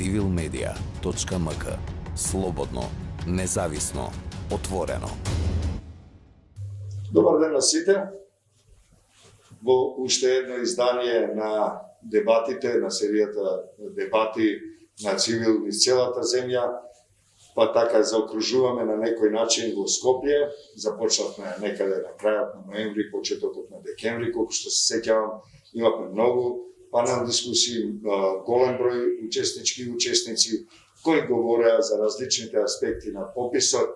civilmedia.mk. Слободно, независно, отворено. Добар ден на сите. Во уште едно издание на дебатите, на серијата дебати на Цивил низ целата земја, па така заокружуваме на некој начин во Скопје. Започнавме некаде на крајот на ноември, почетокот на декември, колку што се сеќавам, имавме многу панел дискусии, голем број учесници кои говореа за различните аспекти на пописот,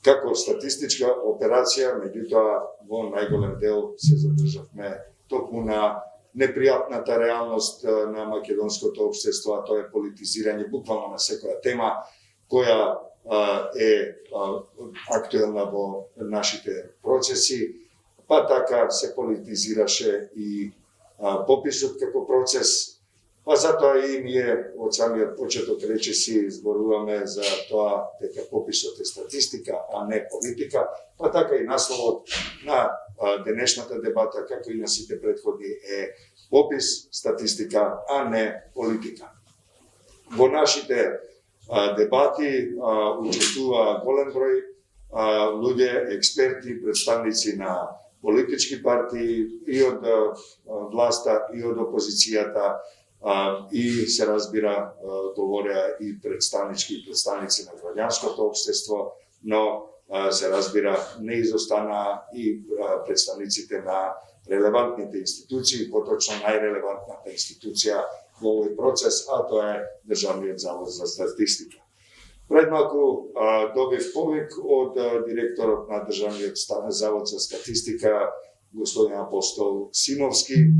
како статистичка операција, меѓутоа во најголем дел се задржавме токму на непријатната реалност на македонското општество, а тоа е политизирање буквално на секоја тема која е актуелна во нашите процеси, па така се политизираше и пописот како процес, па затоа и ние од самиот почеток речиси зборуваме за тоа дека пописот е статистика, а не политика, па така и насловот на денешната дебата, како и на сите претходни, е попис, статистика, а не политика. Во нашите дебати учествува голем број луѓе, експерти, представници на политички партии и од власта и од опозицијата, и се разбира говореа и представници на граѓанското општество, но се разбира не изостанаа и представниците на релевантните институции, поточно најрелевантната институција во овој процес, а тоа е Државниот завод за статистика. Пред малку добив повик од директорот на Државниот завод за статистика, господин Апостол Симовски,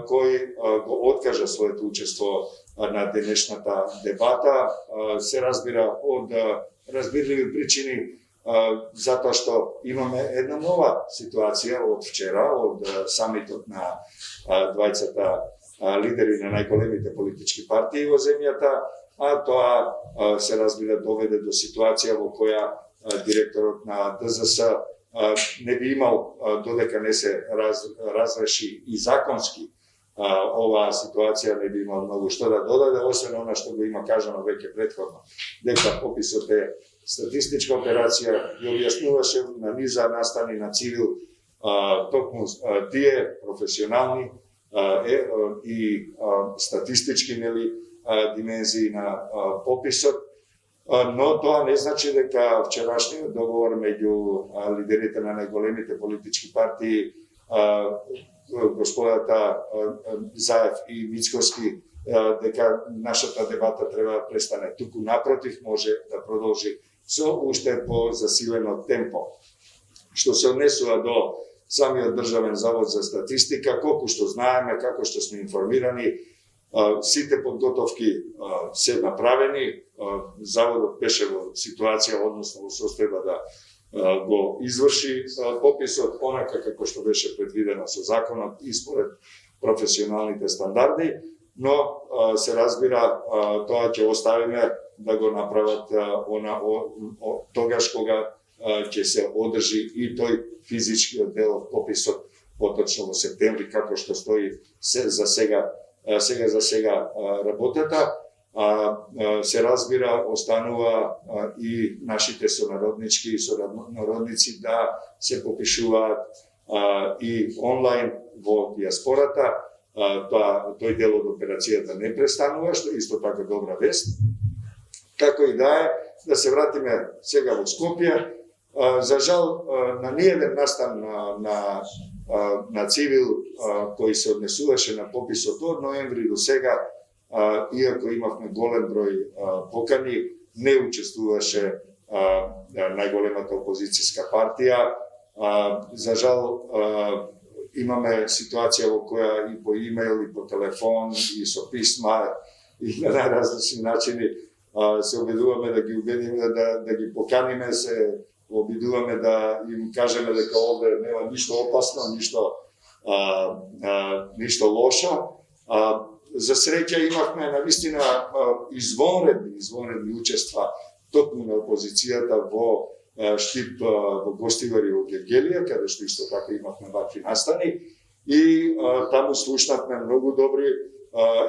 кој го откажа своето учество на денешната дебата. Се разбира од разбирливи причини, затоа што имаме една нова ситуација од вчера, од самитот на двајцата лидери на најголемите политички партии во земјата, а тоа се разбира доведе до ситуација во која директорот на ДЗС не би имал, додека не се разреши и законски оваа ситуација, не би имал многу што да додаде, освен она што го има кажано веќе претходно, дека пописот е статистичка операција, и објаснуваше на низа настани на Цивил токму тие професионални и статистички димензии на пописот, но тоа не значи дека вчерашниот договор меѓу лидерите на најголемите политички партии, господата Заев и Мицкоски, дека нашата дебата треба да престане. Туку напротив, може да продолжи со уште по засилено темпо. Што се однесува до самиот Државен завод за статистика, колку што знаеме, како што сме информирани, сите подготовки се направени. Заводот беше во ситуација, односно во состојба да го изврши пописот онака како што беше предвидено со законот и според професионалните стандарди, но се разбира тоа ќе оставиме да го направат тогаш кога ќе се одржи и тој физичкиот дел од пописот поточно во септември, како што стои за сега работата. Се разбира, останува и нашите сонароднички и сонародници да се попишуваат и онлайн во диаспората. Тој дел од операцијата не престанува, што исто така добра вест. Како и да се вратиме сега во Скопје. За жал, на ниеден настан на Цивил кој се однесуваше на пописот од ноември до сега, иако имавме голем број покани, не учествуваше најголемата опозицијска партија. За жал, имаме ситуација во која и по имейл, и по телефон, и со писма, и на најразлични начини се обидуваме да ги убедиме, да ги поканиме, се обидуваме да им кажеме дека овде нема ништо опасно, ништо лошо. За среќа имавме навистина извонредни учества токму на опозицијата во Штип, во Гостивари, во Гергелија, каде што исто така имавме вакви настани, и таму слушнавме многу добри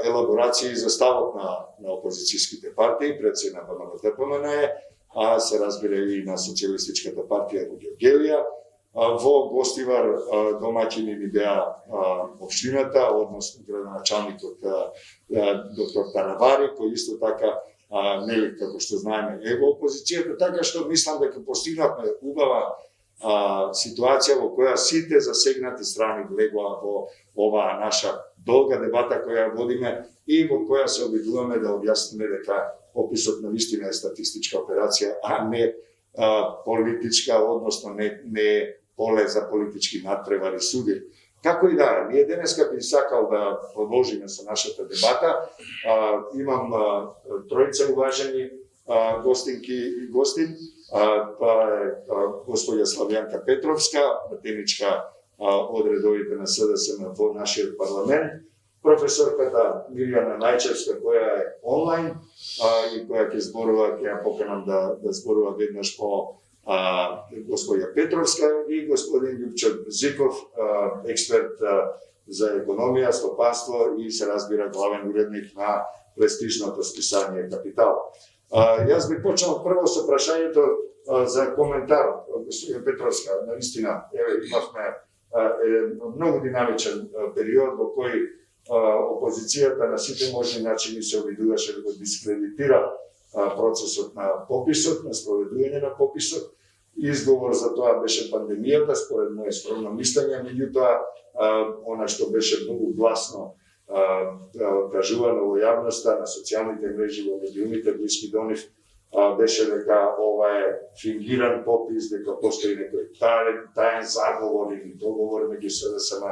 елаборации за ставот на опозицијските партии, пред се на БМН-ДПМН, а се разбира и на Социјалистичката партија во Георгиевија. Во Гостивар домаќини ни беа општината, односно градоначалникот доктор Таравари, кој исто така нели како што знаеме е во опозицијата, така што мислам дека постигнавме убава ситуација во која сите засегнати страни влегоа во оваа наша долга дебата која водиме и во која се обидуваме да објасниме дека пописот на вистина е статистичка операција, а не политичка, односно не поле за политички надпревари суди. Како и да е, ние денеска би сакал да продолжиме со нашата дебата. Имам тројца уважени гостинки и гостин. Тоа е господја Славјанка Петровска, пратеничка од редовите на СДСМ во нашиот парламент, професорката Мирјана Најчевска, која е онлайн и која ќе зборува, ќе ја поканам да зборува веднаш по господја Петровска, и господин Љупчо Зиков, експерт за економија, стопанство и се разбира главен уредник на престижното списание Капитал. Јас би почнал прво со прашањето за коментар, господја Петровска. Наистина, имавме многу динамичен период во кој опозицијата на сите можни начини се обидуваше да го дискредитира процесот на пописот, на спроведување на пописот. Изговор за тоа беше пандемијата, според моје скромно мислење, меѓутоа она што беше многу гласно кажувано во јавноста, на социјалните мрежи, во медиумите блиски до нив, беше дека ова е фингиран попис, дека постои некој таен заговор или договор меѓу СДСМ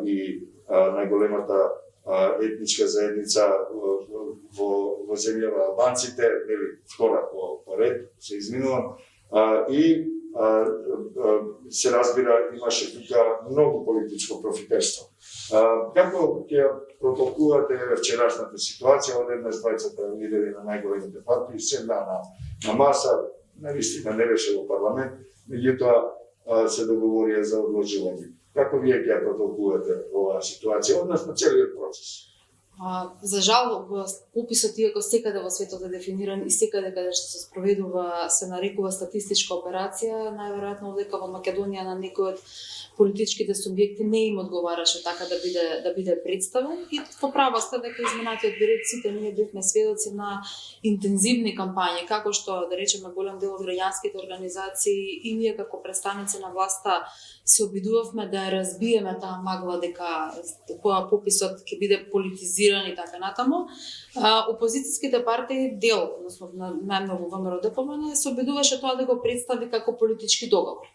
и најголемата етничка заедница во земјава албанците, нели втора по ред, се изминувам, и се разбира имаше тука многу политичко профитерство. Како ќе протолкувате вчерашната ситуација, одеднаш двајцата лидери на најголемите партии седна на маса, навистина не беше во парламент, меѓутоа се договорија за одложување. Како вие ќе протолкувате оваа ситуација, односно целиот процес? За жал, пописот, иако секаде во светот е дефиниран и секаде каде што се спроведува се нарекува статистичка операција, најверојатно дека во Македонија на некој од политичките субјекти не им одговараше така да биде представен, и во права сте дека изминатиот период сите ние бевме сведоци на интензивни кампањи, како што да речеме голем дел од граѓанските организации и ние како представници на власта се обидувавме да ја разбиеме таа магла дека пописот ќе биде политизиран и така натаму. Опозицијските партии дел, односно најмногу ВМРО-ДПМН, се обидуваше тоа да го представи како политички договор,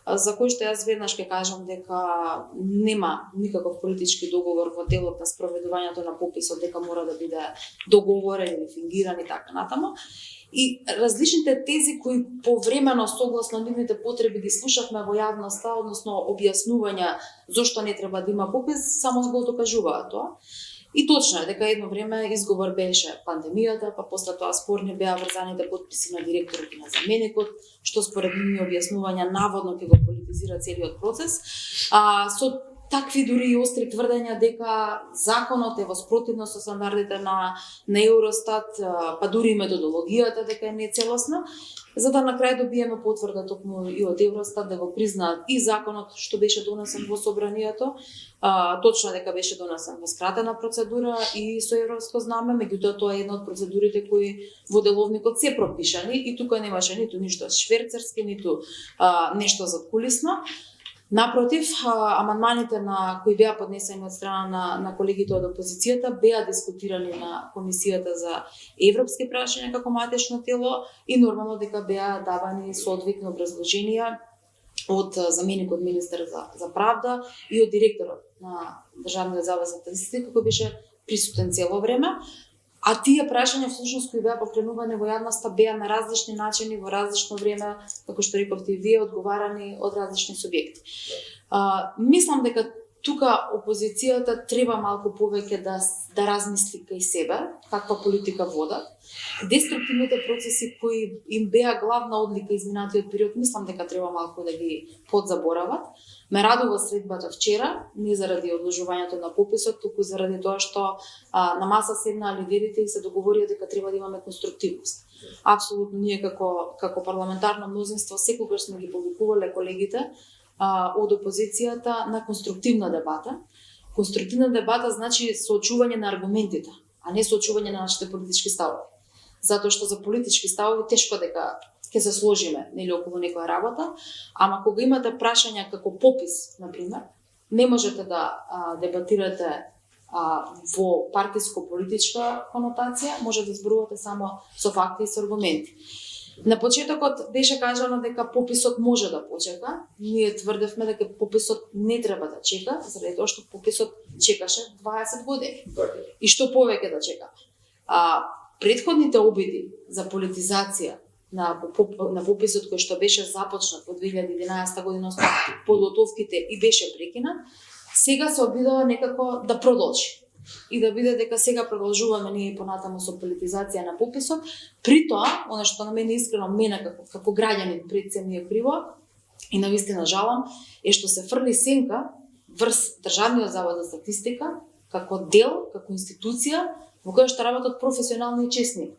за кој што јас веднаш ќе кажам дека нема никаков политички договор во делот на спроведувањето на пописот, дека мора да биде договорен или фингиран и така натаму. И различните тези кои повремено согласно нивните потреби ги слушавме во јавноста, односно објаснувања зошто не треба да има попис, само го докажуваат тоа. И точно е дека едно време изговор беше пандемијата, па после тоа спорни беа врзаните потписи на директорот и на заменикот, што според нивни објаснувања наводно ќе го политизира целиот процес. Со такви дури и остри тврдења дека законот е во спротивност со стандардите на Евростат, па дури и методологијата дека е нецелосна, за да на крај добиеме потврда токму и од Евростат да го признаат и законот што беше донесен во собранието, точно дека беше донесен во скратена процедура и со европско знаме, меѓутоа тоа е една од процедурите кои во деловникот се пропишани и тука немаше ниту ништо шверцерски, ниту нешто задкулисно. Напротив, амандманите на кои беа поднесени од страна на колегите од опозицијата беа дискутирани на Комисијата за европски прашања како матично тело и нормално дека беа давани соодветни образложенија од заменикот министер за правда и од директорот на Државниот завод за статистика, кој беше присутен цело време. А тие прашања всушност кои беа покренувани во јавноста беа на различни начини во различно време, како што рековте и вие, одговарани од различни субјекти. Мислам дека тука опозицијата треба малку повеќе да размисли кај себе, каква политика водат. Деструктивните процеси кои им беа главна одлика изминатиот период, мислам дека треба малку да ги подзаборават. Ме радува средбата вчера, не заради одложувањето на пописот, туку заради тоа што на маса седнаа лидерите и се договорија дека треба да имаме конструктивност. Апсолутно ние како парламентарно мнозинство секогаш сме ги повикувале колегите од опозицијата на конструктивна дебата. Конструктивна дебата значи соочување на аргументите, а не соочување на нашите политички ставови. Затоа што за политички ставови тешко дека ќе се сложиме нели околу некоја работа, ама кога имате прашања како попис, например, не можете да дебатирате во партиско-политичка конотација, може да зборувате само со факти и со аргументи. На почетокот беше кажано дека пописот може да почека. Ние тврдевме дека пописот не треба да чека, заради тоа што пописот чекаше 20 години. И што повеќе да чека. Претходните обиди за политизација на пописот кој што беше започнат во 2011 година, подготовките и беше прекинат, сега се обидува некако да продолжи. И да биде дека сега продолжуваме ние понатаму со политизација на пописот. При тоа, она што на мене искрено како граѓанин пред се ми е криво и навистина жалам, е што се фрли сенка врз Државниот завод за статистика како дел, како институција во која што работат професионални и честни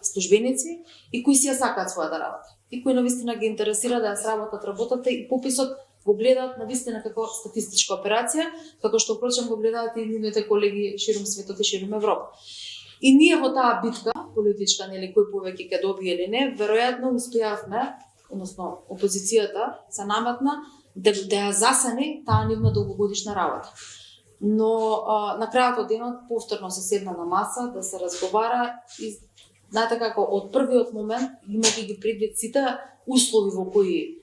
службеници и кои си ја сакаат својата работа. И кои навистина ги интересира да ја сработат работата и пописот го гледаат навистина како статистичка операција, како што впрочем го гледаат и нивните колеги ширум светот и ширум Европа. И ние во таа битка политичка, нели кој повеќе ќе добие или не, веројатно успеавме, односно опозицијата се наметна да ја засени таа нивна долгогодишна работа. Но на крајот од денот повторно се седна на маса да се разговара и знаете како од првиот момент имајќи ги предвид сите услови во кои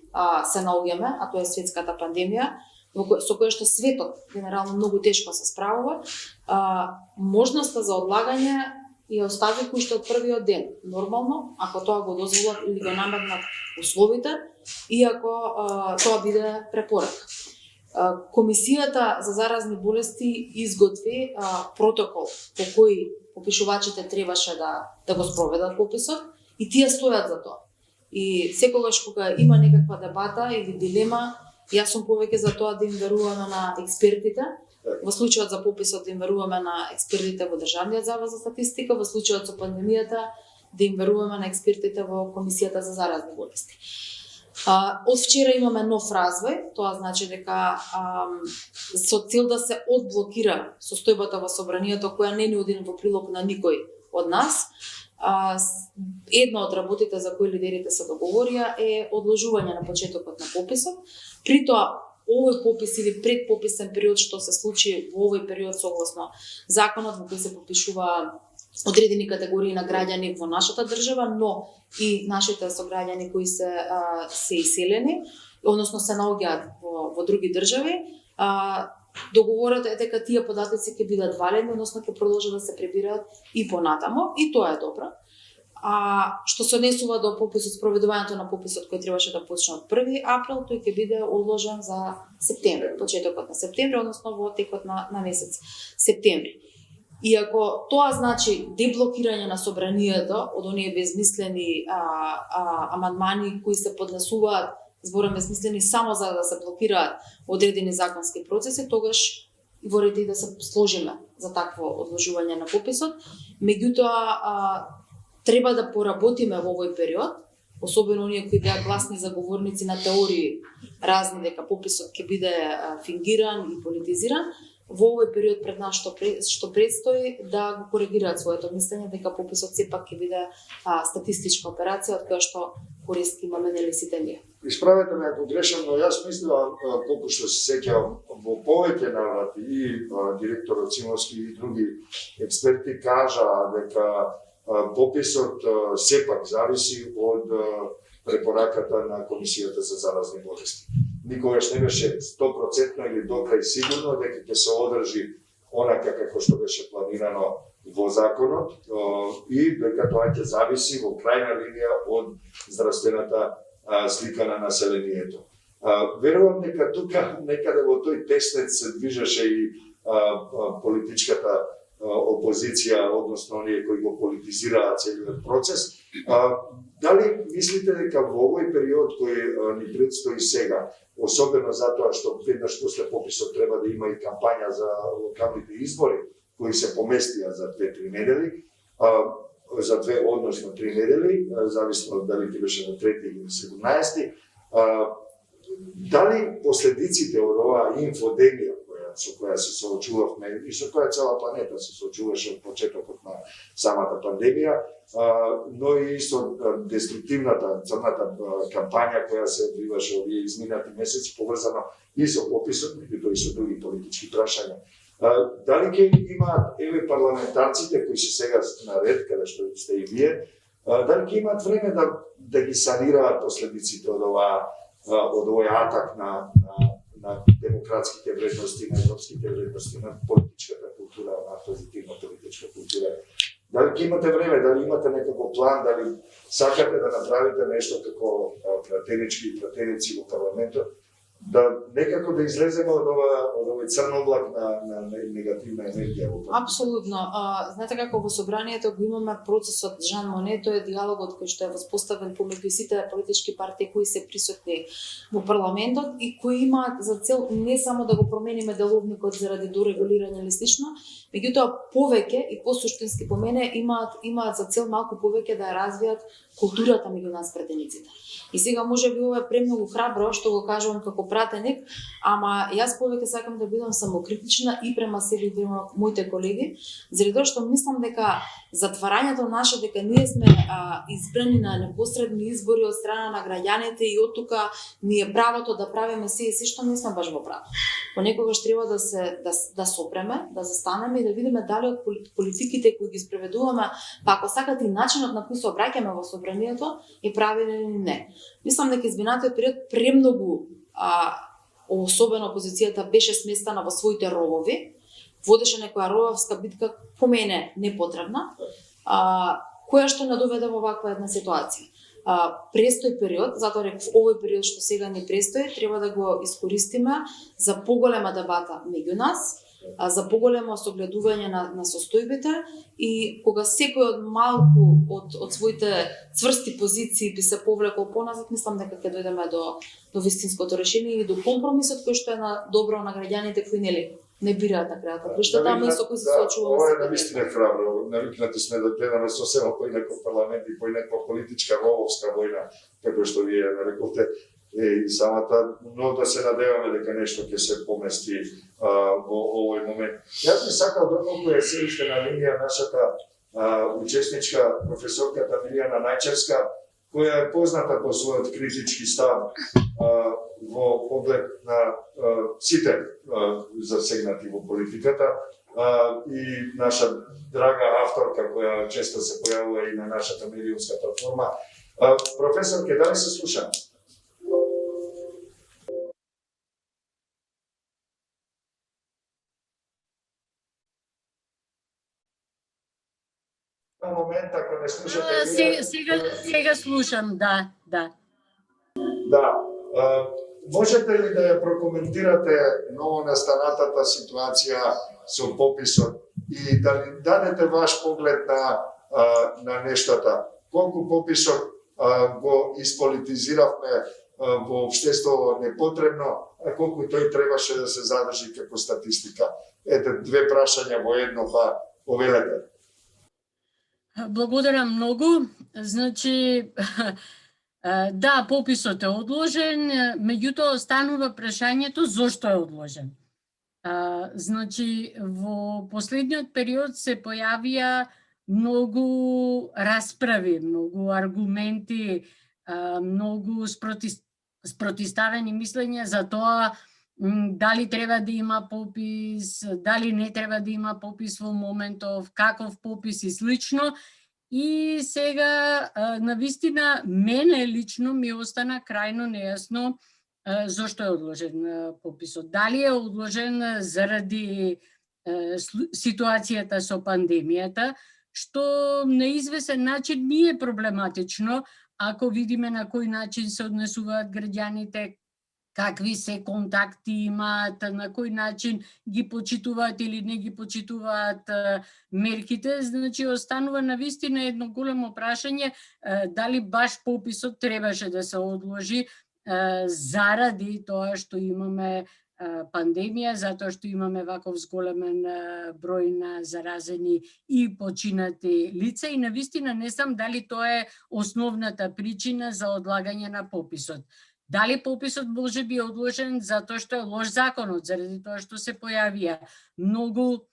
се наоѓаме, а тоа е светската пандемија, со која што светот генерално многу тешко се справува, можноста за одлагање ја остави кој што од првиот ден. Нормално, ако тоа го дозволат или го наметнат условите, и ако тоа биде препорака. Комисијата за заразни болести изготви протокол по кој попишувачите требаше да го спроведат пописот и тие стојат за тоа. И секогаш кога има некаква дебата или дилема, јас сум повеќе за тоа да им веруваме на експертите. Во случајот за пописот да им веруваме на експертите во Државниот завод за статистика, во случајот со пандемијата да им веруваме на експертите во Комисијата за заразни болести. Од вчера имаме нов развој, тоа значи дека со цел да се одблокира состојбата во собранието која не ни оди во прилог на никој од нас, едно од работите за кои лидерите се договорија е одложување на почетокот на пописот. При тоа овој попис или предпописен период што се случи во овој период согласно законот во кој се попишува одредени категории на граѓани во нашата држава, но и нашите сограѓани кои се иселени, односно се наоѓаат во други држави. Договорот е дека тие податоци ќе бидат валидни, односно ќе продолжат да се пребираат и понатамо, и тоа е добро. Што се однесува до пописот, спроведувањето на пописот кој требаше да почне од 1 април, тој ќе биде одложен за септември, почетокот на септември, односно во текот на месец септември. И ако тоа значи деблокирање на собранието од оние безмислени амандмани кои се поднесуваат, зборам безмислени само за да се блокираат одредени законски процеси, тогаш во ред и да се сложиме за такво одложување на пописот. Меѓутоа треба да поработиме во овој период, особено оние кои беа гласни заговорници на теории разни дека пописот ќе биде фингиран и политизиран. Во овој период пред нас што предстои да го коригираат своето мислење дека пописот сепак ќе биде статистичка операција од која што корист имаме нели сите ние. Исправете ме ако грешам, но јас мислам, колку што се сеќавам, во повеќе наврати и директорот Цимовски и други експерти кажаа дека пописот сепак зависи од препораката на Комисијата за заразни болести. Никогаш не беше 100% или добра и сигурно дека ќе се одржи онака како што беше планирано во законот и дека тоа ќе зависи во крајна линија од здравствената слика на населението. Верувам дека тука некаде во тој теснец се движеше и политичката опозиција, односно оние кои го политизираат целиот процес. Дали мислите дека во овој период кој ни предстои сега, особено затоа што веднаш после пописот треба да има и кампања за локалните избори, кои се поместија за 2-3 недели, за 3 недели, зависно дали ти беше на 3 или 17, дали последиците од оваа инфодемија со која се соочувавме и со која цела планета се соочуваше од почетокот на самата пандемија, но и со деструктивната црната кампања која се одвиваше овие изминати месеци, поврзано и со пописот, меѓутоа и со други политички прашања. Дали ќе имаат парламентарците кои се сега на ред, каде што сте и вие, дали ќе имаат време да ги санираат последиците од овој атак на демократските вредности, на европските вредности, на политичката култура, на позитивна политичка култура. Дали ќе имате време, дали имате некако план, дали сакате да направите нешто како пратенички и пратеници во парламентот, да некако да излеземе од овој црн облак на негативна енергија во парламентот? Апсолутно. Знаете како во собранието го имаме процесот Жан Моне, тој е диалогот кој што е воспоставен помеѓу сите политички партии кои се присутни во парламентот и кои имаат за цел не само да го промениме деловникот заради дорегулирање или слично, меѓутоа повеќе и посуштински по мене имаат за цел малку повеќе да ја развијат културата меѓу нас пратениците. И сега може би ова е премногу храбро што го кажувам како пратеник, ама јас повеќе сакам да бидам самокритична и према себе и према моите колеги, заради тоа што мислам дека затварањето наше, дека ние сме избрани на непосредни избори од страна на граѓаните и оттука ни е правото да правиме се и се што не сме баш во право. Понекогаш треба да сопреме, да застанеме и да видиме дали од политиките кои ги спроведуваме, па ако сакате и начинот на кој се обраќаме во собранието е правилен или не. Мислам дека изминатиот период премногу особено опозицијата беше сместена во своите ровови, водеше некоја рововска битка по мене непотребна, која што не доведе во ваква една ситуација. Престој период, затоа реков овој период што сега ни престои, треба да го искористиме за поголема дебата меѓу нас, за поголемо согледување на состојбите и кога секој од малку од своите цврсти позиции би се повлекол поназад, мислам дека ќе дојдеме до вистинското решение и до компромисот кој што е на добро на граѓаните кои не бираат на крајот крштата, ама и со кои се соочуваме. Ова е навистина храбро. Навикнати сме да гледаме сосема поинаков парламент и поинаква политичка рововска војна, како што вие нарековте. И самата, но да се надеваме дека нешто ќе се помести во овој момент. Јас би сакал доколку е седиште на линија нашата учесничка професорката Милијана Најчевска, која е позната по својот критички став во поглед на сите засегнати во политиката и наша драга авторка која често се појавува и на нашата медиумска платформа. Професорке, дали се слушаме? Момент, ако не слушате... Сега слушам, да. Да. Можете ли да ја прокоментирате новонастанатата ситуација со пописот и да ни дадете ваш поглед на нештата? Колку пописот го исполитизиравме во општеството непотребно, а колку тој требаше да се задржи како статистика? Ете, две прашања во едно, па повелете. Благодарам многу. Значи, да, пописот е одложен, меѓутоа останува прашањето зошто е одложен. Значи, во последниот период се појавија многу расправи, многу аргументи, многу спротиставени мислења за тоа дали треба да има попис, дали не треба да има попис во моментов, каков попис и слично. И сега, навистина, мене лично ми остана крајно нејасно зошто е одложен пописот. Дали е одложен заради ситуацијата со пандемијата, што на извесен начин ми е проблематично, ако видиме на кој начин се однесуваат граѓаните какви се контакти имаат, на кој начин ги почитуваат или не ги почитуваат мерките. Значи, останува навистина едно големо прашање дали баш пописот требаше да се одложи заради тоа што имаме пандемија, затоа што имаме ваков зголемен број на заразени и починати лица и навистина не знам дали тоа е основната причина за одлагање на пописот. Дали пописот може би е одложен затоа што е лош законот, заради тоа што се појавија многу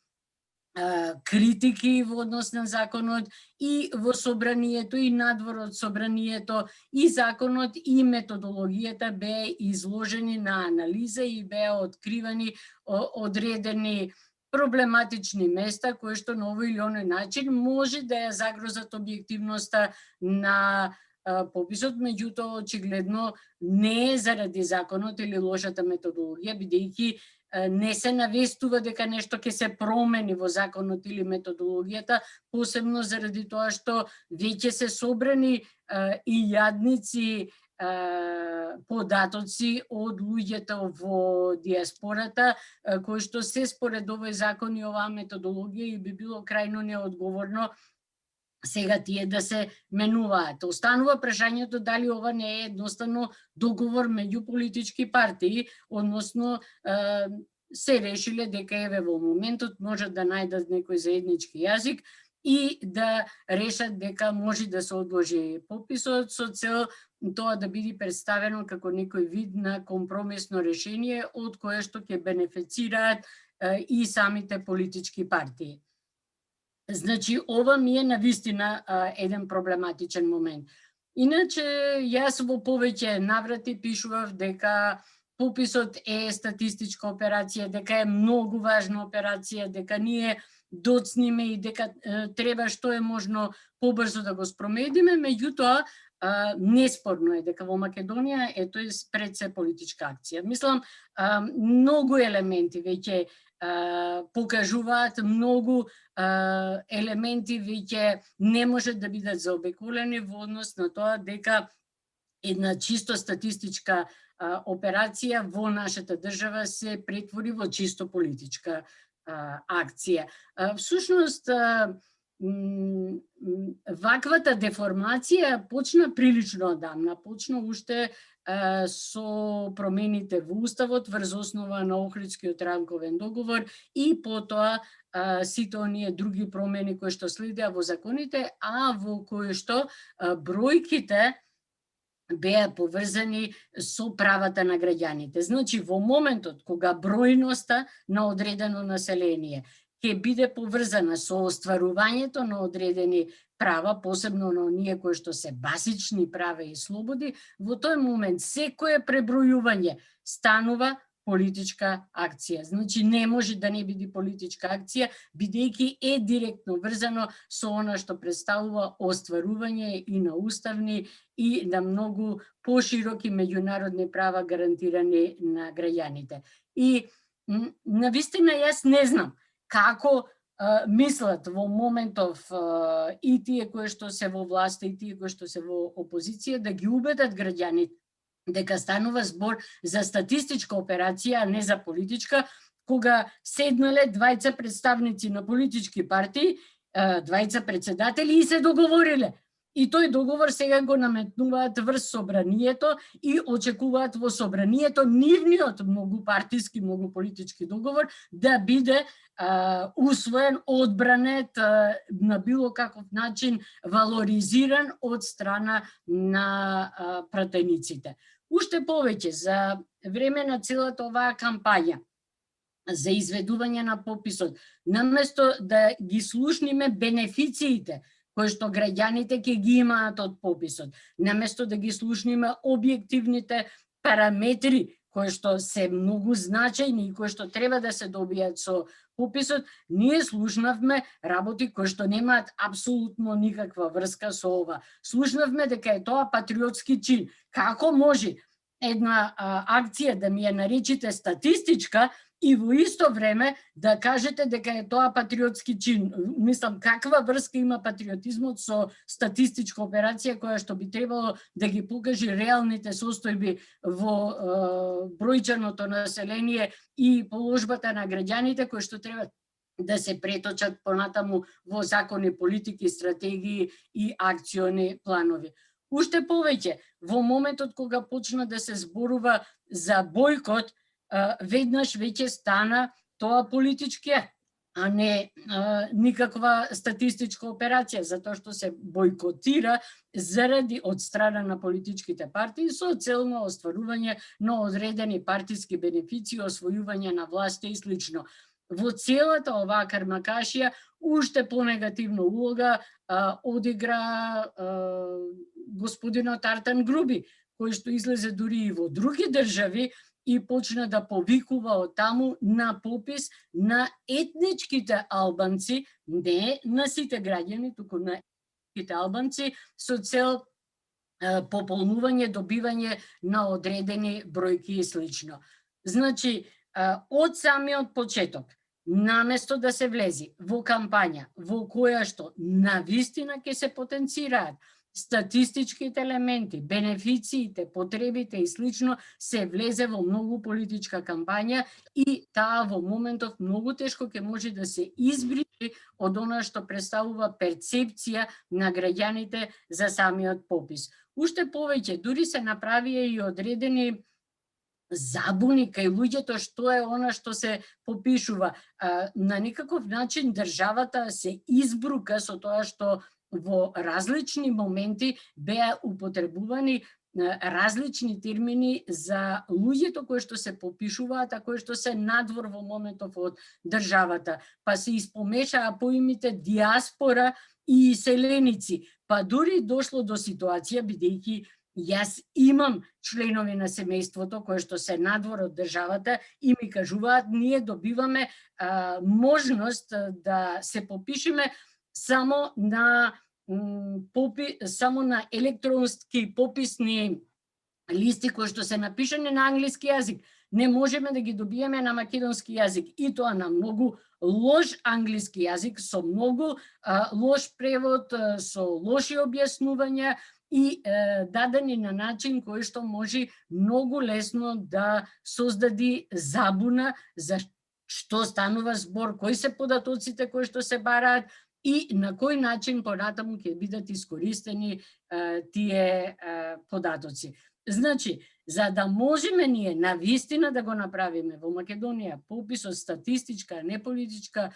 критики во однос на законот и во собранието и надвор од собранието, и законот и методологијата беа изложени на анализа и беа откривани одредени проблематични места кои што на овој или оној начин може да ја загрозат објективноста на пописот, меѓутоа очигледно не е заради законот или лошата методологија, бидејќи не се навестува дека нешто ќе се промени во законот или методологијата, посебно заради тоа што веќе се собрани и јадници податоци од луѓето во диаспората, кои што се според овој закон и оваа методологија и би било крајно неодговорно сега тие да се менуваат. Останува прашањето дали ова не е едноставно договор меѓу политички партии, односно се решиле дека еве во моментот можат да најдат некој заеднички јазик и да решат дека може да се одложи пописот со цел тоа да биде представено како некој вид на компромисно решение од кое што ќе бенефицираат и самите политички партии. Значи, ова ми е навистина еден проблематичен момент. Иначе, јас во повеќе наврати пишував дека пописот е статистичка операција, дека е многу важна операција, дека ние доцниме и дека треба што е можно побрзо да го спроведеме, меѓутоа неспорно е дека во Македонија е тој пред се политичка акција. Мислам, многу елементи веќе покажуваат, многу елементи веќе не можат да бидат заобиколени во однос на тоа дека една чисто статистичка операција во нашата држава се претвори во чисто политичка акција. Всушност, ваквата деформација почна прилично одамна, почна уште со промените во Уставот врз основа на Охридскиот рамковен договор и потоа сите оние други промени кои што следеа во законите, а во кои што бројките беа поврзани со правата на граѓаните. Значи, во моментот кога бројноста на одредено население ќе биде поврзана со остварувањето на одредени права, посебно на оние кои што се басични права и слободи, во тој момент секое пребројување станува политичка акција. Значи, не може да не биде политичка акција, бидејќи е директно врзано со она што представува остварување и на уставни и на многу пошироки меѓународни права гарантирани на граѓаните. И навистина јас не знам како мислат во моментов и тие кои што се во власта и тие кои што се во опозиција да ги убедат граѓаните дека станува збор за статистичка операција, а не за политичка, кога седнале двајца представници на политички партии, двајца председатели и се договориле. И тој договор сега го наметнуваат врз собранието и очекуваат во собранието нивниот многу партиски, многу политички договор да биде усвоен, одбранет, на било каков начин валоризиран од страна на пратениците. Уште повеќе, за време на целата оваа кампања за изведување на пописот, наместо да ги слушниме бенефициите кои што граѓаните ќе ги имаат од пописот, наместо да ги слушниме објективните параметри кои што се многу значајни и кои што треба да се добијат со пописот, ние слушнавме работи кои што немаат апсолутно никаква врска со ова. Слушнавме дека е тоа патриотски чин. Како може една акција да ми ја наречите статистичка и во исто време да кажете дека е тоа патриотски чин. Мислам, каква врска има патриотизмот со статистичка операција која што би требало да ги покажи реалните состојби во бројчаното население и положбата на граѓаните кои што треба да се преточат понатаму во закони, политики, стратегии и акциони планови. Уште повеќе, во моментот кога почна да се зборува за бојкот, веднаш веќе стана тоа политички, а не никаква статистичка операција, затоа што се бојкотира заради од страна на политичките партии со цел на остварување на одредени партиски бенефиции, освојување на власт и слично. Во целата оваа кармакашија уште понегативна улога одигра господинот Артан Груби, кој што излезе дури и во други држави и почна да повикува од таму на попис на етничките албанци, не на сите граѓани, туку на етничките албанци, со цел пополнување, добивање на одредени бројки и слично. Значи, од самиот почеток, наместо да се влези во кампања во која што навистина ќе се потенцираат статистичките елементи, бенефициите, потребите и слично, се влезе во многу политичка кампања и таа во моментов многу тешко ќе може да се избрижи од она што представува перцепција на граѓаните за самиот попис. Уште повеќе, дури се направија и одредени забуни кај луѓето што е она што се попишува. На некаков начин државата се избрука со тоа што во различни моменти беа употребувани различни термини за луѓето кои што се попишуваат, а кои што се надвор во моментов од државата. Па се испомешаа поимите диаспора и иселеници. Па дури дошло до ситуација, бидејќи јас имам членови на семејството кои што се надвор од државата и ми кажуваат, ние добиваме можност да се попишеме само на електронски пописни листи кои што се напишани на англиски јазик. Не можеме да ги добиеме на македонски јазик, и тоа на многу лош англиски јазик, со многу лош превод, со лоши објаснувања и дадени на начин кој што може многу лесно да создади забуна за што станува збор, кои се податоците кои што се бараат и на кој начин понатаму ќе бидат искористени тие податоци. Значи, за да можеме ние навистина да го направиме во Македонија пописот статистичка, не политичка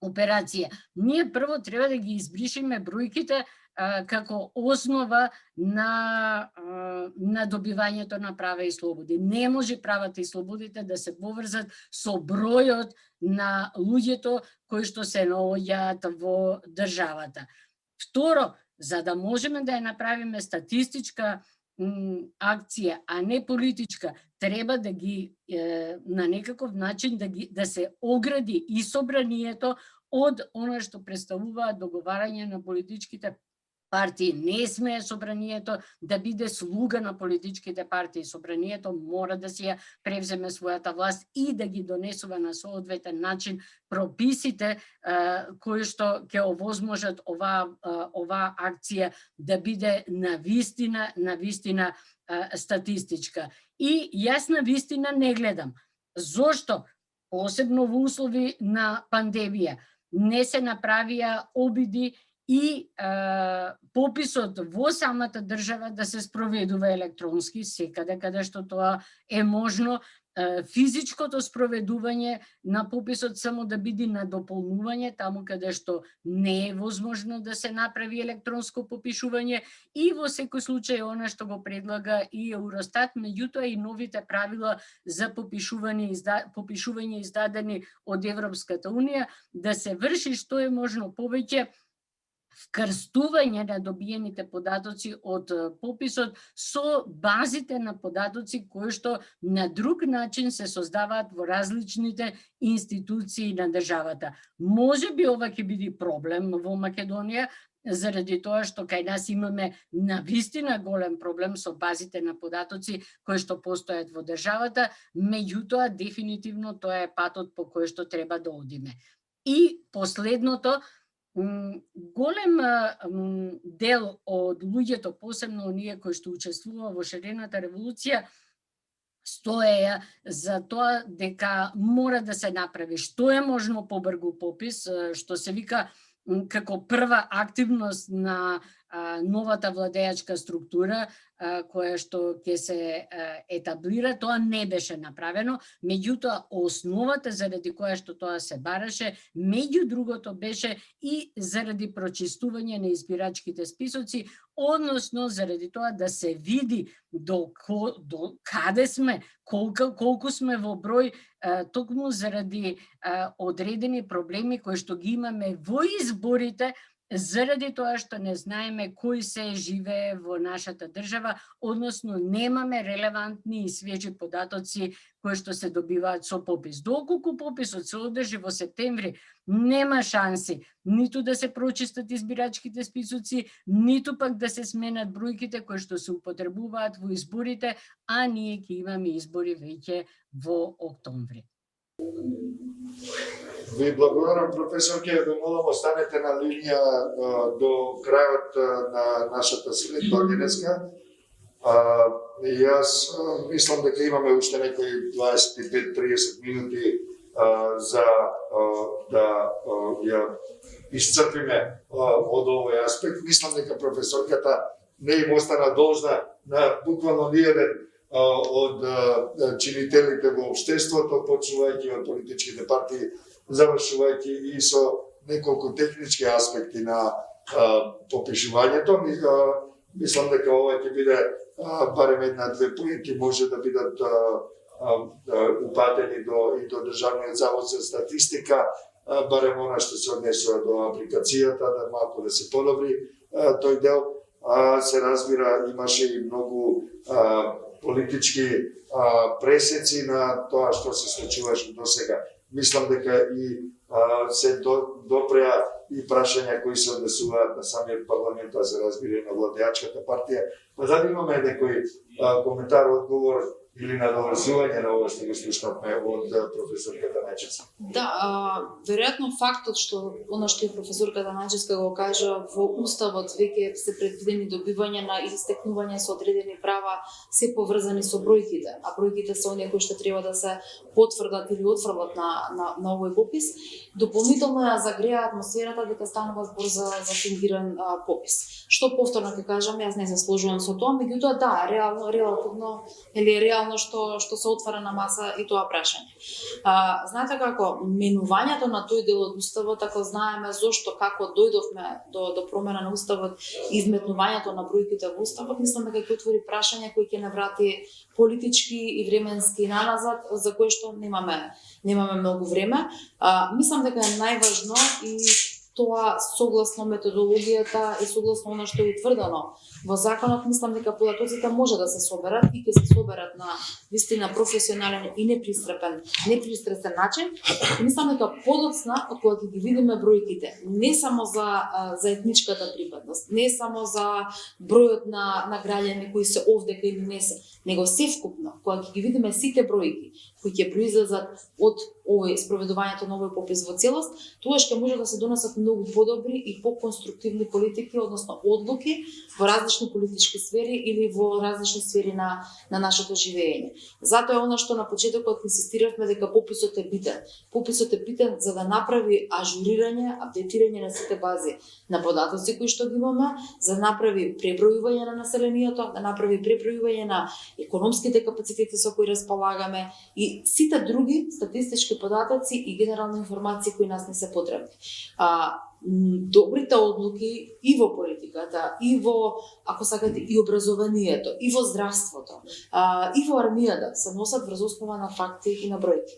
операција, ние прво треба да ги избришиме бројките како основа на добивањето на права и слободи. Не може правата и слободите да се поврзат со бројот на луѓето кои што се наоѓаат во државата. Второ, за да можеме да ја направиме статистичка акција, а не политичка, треба да ги на некаков начин да се огради и собранието од она што представува договарање на политичките партии. Не смее собранието да биде слуга на политичките партии. Собранието мора да си ја превземе својата власт и да ги донесува на соодветен начин прописите кои што ќе овозможат оваа акција да биде навистина статистичка. И јас навистина не гледам. Зошто? Посебно во услови на пандемија не се направија обиди и пописот во самата држава да се спроведува електронски секаде каде што тоа е можно. Физичкото спроведување на пописот само да биде на дополнување таму каде што не е возможно да се направи електронско попишување и во секој случај она што го предлага и Евростат, меѓутоа и новите правила за попишување издадени од Европската унија да се врши што е можно повеќе вкрстување на добиените податоци од пописот со базите на податоци кои што на друг начин се создаваат во различните институции на државата. Може би ова ќе биде проблем во Македонија, заради тоа што кај нас имаме навистина голем проблем со базите на податоци кои што постојат во државата, меѓутоа дефинитивно тоа е патот по кој што треба да одиме. И последното, голем дел од луѓето, посебно оние кои што учествува во шарената револуција, стоеја за тоа дека мора да се направи што е можно побргу попис, што се вика како прва активност на новата владеачка структура која што ќе се етаблира, тоа не беше направено, меѓутоа основата заради која што тоа се бараше, меѓу другото беше и заради прочистување на избирачките списоци, односно заради тоа да се види до каде сме, колку сме во број, токму заради одредени проблеми кои што ги имаме во изборите, заради тоа што не знаеме кој се живее во нашата држава, односно немаме релевантни и свежи податоци кои што се добиваат со попис. Доколку пописот се одржи во септември, нема шанси ниту да се прочистат избирачките списоци, ниту пак да се сменат бројките кои што се употребуваат во изборите, а ние ќе имаме избори веќе во октомври. Ви благодарам, професор, ќе ве молам останете на линија до крајот на нашата средба денеска. И јас мислам дека имаме уште некои 25-30 минути за да ја исцрпиме од овој аспект. Мислам дека професорката не им остана должна на буквално ниеден од чинителите во општеството, почнувајќи од политичките партии, завршувајќи и со неколку технички аспекти на попишувањето. Мислам дека ова ќе биде барем една-две поинти може да бидат упатени и до Државниот завод за статистика, барем она што се однесува до апликацијата, да малку да се подобри тој дел. Се разбира, имаше и многу политички пресеци на тоа што се случуваше до сега. Мислам дека и се допреа и прашања кои се однесуваат на самиот парламент, за разбира на владеачката партија. Па дали имаме некој коментар, одговор или надовршување на ова што го слушнавме од професорката Најчевска? Да, веројатно фактот што она што и професорката Најчевска го кажа, во уставот веќе се предвидени добивање на или стекнување со одредени права се поврзани со бројките, а бројките се оние кои што треба да се потврдат или отфрлат на овој попис. Дополнително ја загреа атмосферата дека станува збор за фингиран попис. Што повторно ќе кажам, јас не се сложувам со тоа, меѓутоа да, релативно или реално што се отвара на маса и тоа прашање. Знаете како, менувањето на тој дел од уставот, ако знаеме зошто, како дојдовме до промена на уставот, изметнувањето на бројките во уставот, мислам дека ќе отвори прашање кои ќе наврати политички и временски наназад, за кој што немаме многу време. Мислам дека е најважно и тоа согласно методологијата и согласно она што е утврдено во законот, мислам дека податоците може да се соберат и ќе се соберат на вистина професионален и непристрасен начин. И мислам дека подоцна од кога ќе ги видиме бројките, не само за етничката припадност, не само за бројот на граѓани кои се овдека или не се, него севкупно, кога ќе ги видиме сите бројки кои ќе произлезат од овој спроведувањето на овој попис во целост, тогаш ќе може да се донесат многу подобри и поконструктивни политики, односно одлуки во различни политички сфери или во различни сфери на нашето живење. Затоа е она што на почетокот инсистиравме дека пописот е битен. Пописот е битен за да направи ажурирање, апдейтирање на сите бази на податоци кои што ги имаме, за да направи пребројување на населението, да направи пребројување на економските капацитети со кои располагаме и сите други статистички податоци и генерални информации кои нас не се потребни. Добрите одлуки и во политиката, и во, ако сакате, и образованието, и во здравството, и во армијата се носат врз основа на факти и на бројки.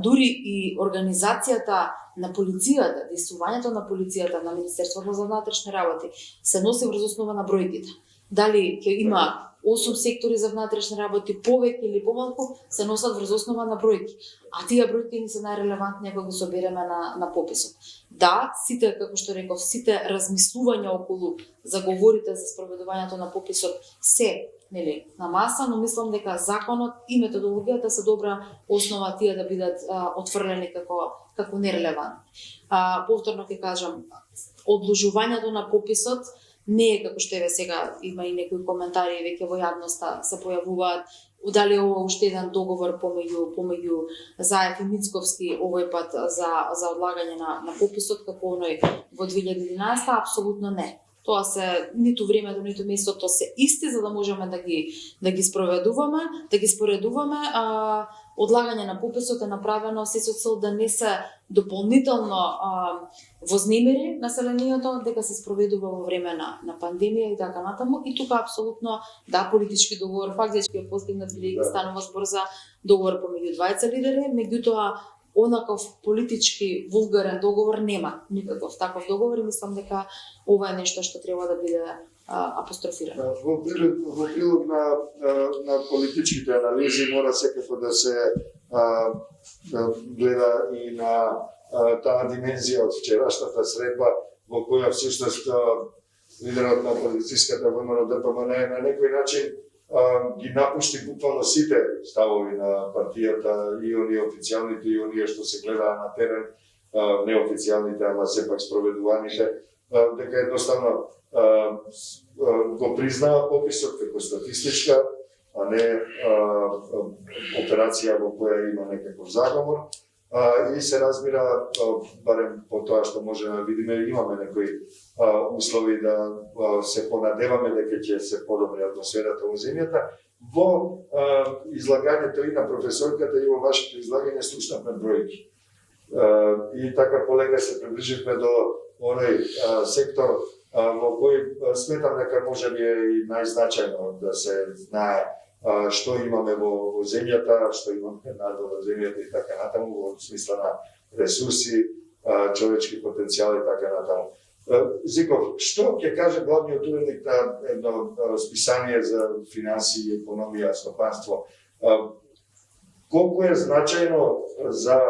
Дури и организацијата на полицијата, действувањето на полицијата, на Министерството за внатрешни работи се носи врз основа на бројките. Дали ќе има 8 сектори за внатрешни работи, повеќе или помалку, се носат врз основа на бројки. А тие бројки ни се најрелевантни кога го собереме на пописот. Да, сите, како што реков, сите размислувања околу заговорите за спроведувањето на пописот се на маса, но мислам дека законот и методологијата се добра основа тие да бидат отфрлени како нерелевантни. Повторно ќе кажам, одложувањето на пописот не е како што еве сега има и некои коментари веќе во јавноста се појавуваат дали ова уште еден договор помеѓу Заев и Мицковски овој пат за одлагање на пописот како оној во 2011, апсолутно не. Тоа се ниту времето, ниту местото се исти за да можеме да ги спроведуваме, да ги споредуваме. Одлагање на пописот е направено се со цел да не се дополнително вознемири населението, дека се спроведува во време на пандемија и така натаму. И тука апсолутно да, политички договор фактички е постигнат, бидејќи станува збор за договор помеѓу двајца лидери, меѓутоа онаков политички вулгарен договор нема никаков таков договор и мислам дека ова е нешто што треба да биде апострофирано. Во прилог на политичките анализи мора секако да се гледа и на таа димензија од вчерашната средба во која всушност лидерот на политичката ВМРО-ДПМН на некој начин ги напушти буквално сите ставови на партијата, и оние официјалните, и оние што се гледаа на терен, неофицијалните, ама сепак спроведуваните, дека едноставно го признава пописот како статистичка, а не операција во која има некаков заговор. И се разбира, барем по тоа што може да видиме, имаме некои услови да се понадеваме дека ќе се подобри атмосферата во земјата. Во излагањето и на професорката и во вашето излагање слушнавме бројки. И така полека се приближивме до оној сектор во кој сметам дека може би е и најзначајно да се знае што имаме во земјата, што имаме надвор во земјата и така натаму, во смисла на ресурси, човечки потенцијал и така натаму. Зиков, што ќе каже главниот уредник на едно списание за финанси, економија, стопанство? Колку е значајно за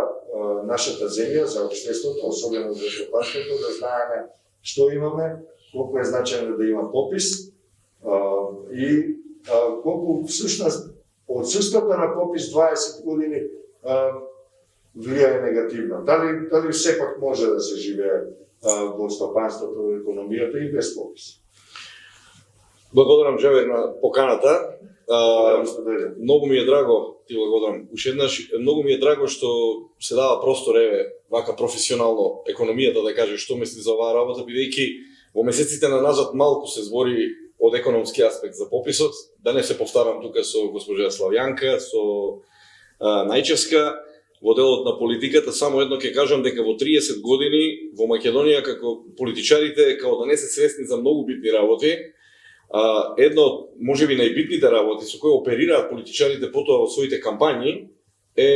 нашата земја, за општеството, особено за стопанството, да знаеме што имаме, колку е значајно да има попис и колку всушност отсуството на попис 20 години влијае негативно. Дали сепак може да се живее во стопанството, во економијата и без попис? Благодарам, Джавер, на поканата. Многу ми е драго, ти благодарам уште еднаш, многу ми е драго што се дава простор, вака професионално економијата да каже што мисли за оваа работа, бидејќи во месеците на назад малку се збори од економски аспект за пописот, да не се повтарам тука со госпожа Славјанка, со Најчевска, во делот на политиката, само едно ќе кажам дека во 30 години во Македонија како политичарите као да не се свесни за многу битни работи. Едно од можеби најбитните работи со кои оперираат политичарите потоа во своите кампањи е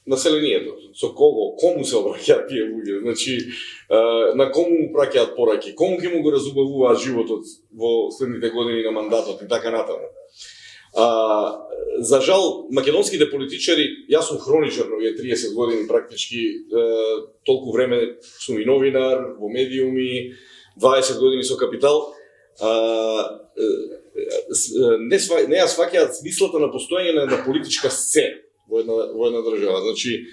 населението. Со кому се обраќаат тие луѓе, значи на кому му праќаат пораки, кому ќе му го разубавуваат животот во следните години на мандатот и така натаму. За жал, македонските политичари, јас сум хроничар на овие 30 години практички, толку време сум и новинар, во медиуми, 20 години со Капитал, не ја сваќаат смислата на постоење на една политичка сцена во една држава. Значи,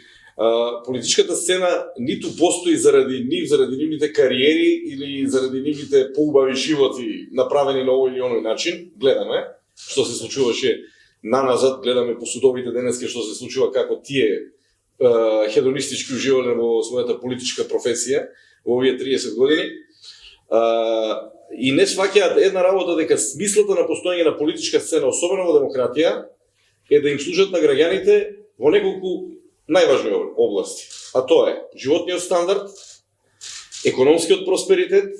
политичката сцена ниту постои заради нивните кариери или заради нивните поубави животи направени на овој или оној начин. Гледаме што се случуваше наназад, гледаме по судовите денески што се случува, како тие хедонистички уживале во својата политичка професија во овие 30 години. И не сваќаат една работа дека смислата на постоење на политичка сцена, особено во демократија, е да им служат на граѓаните во неколку најважни области. А тоа е животниот стандард, економскиот просперитет,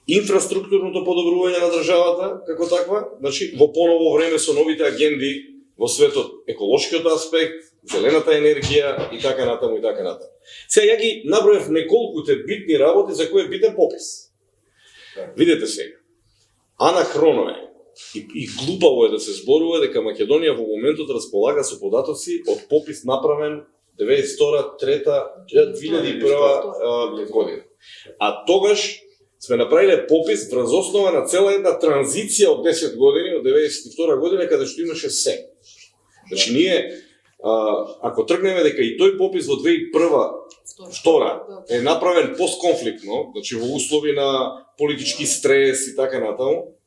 инфраструктурното подобрување на државата како таква, значи во поново време со новите агенди во светот, еколошкиот аспект, зелената енергија и така натаму и така натаму. Сега ја ги наброев неколкуте битни работи за кои е битен попис. Видете сега. Анахроно е и глупаво е да се зборува дека Македонија во моментот располага со податоци од попис направен 92-та, 3-та, 2001 година. А тогаш сме направиле попис врз основа на цела една транзиција од 10 години, од 92 година, каде што имаше се. Значи ние, ако тргнеме дека и тој попис во 2001-втора е направен постконфликтно, значи во услови на политички стрес и така натаму,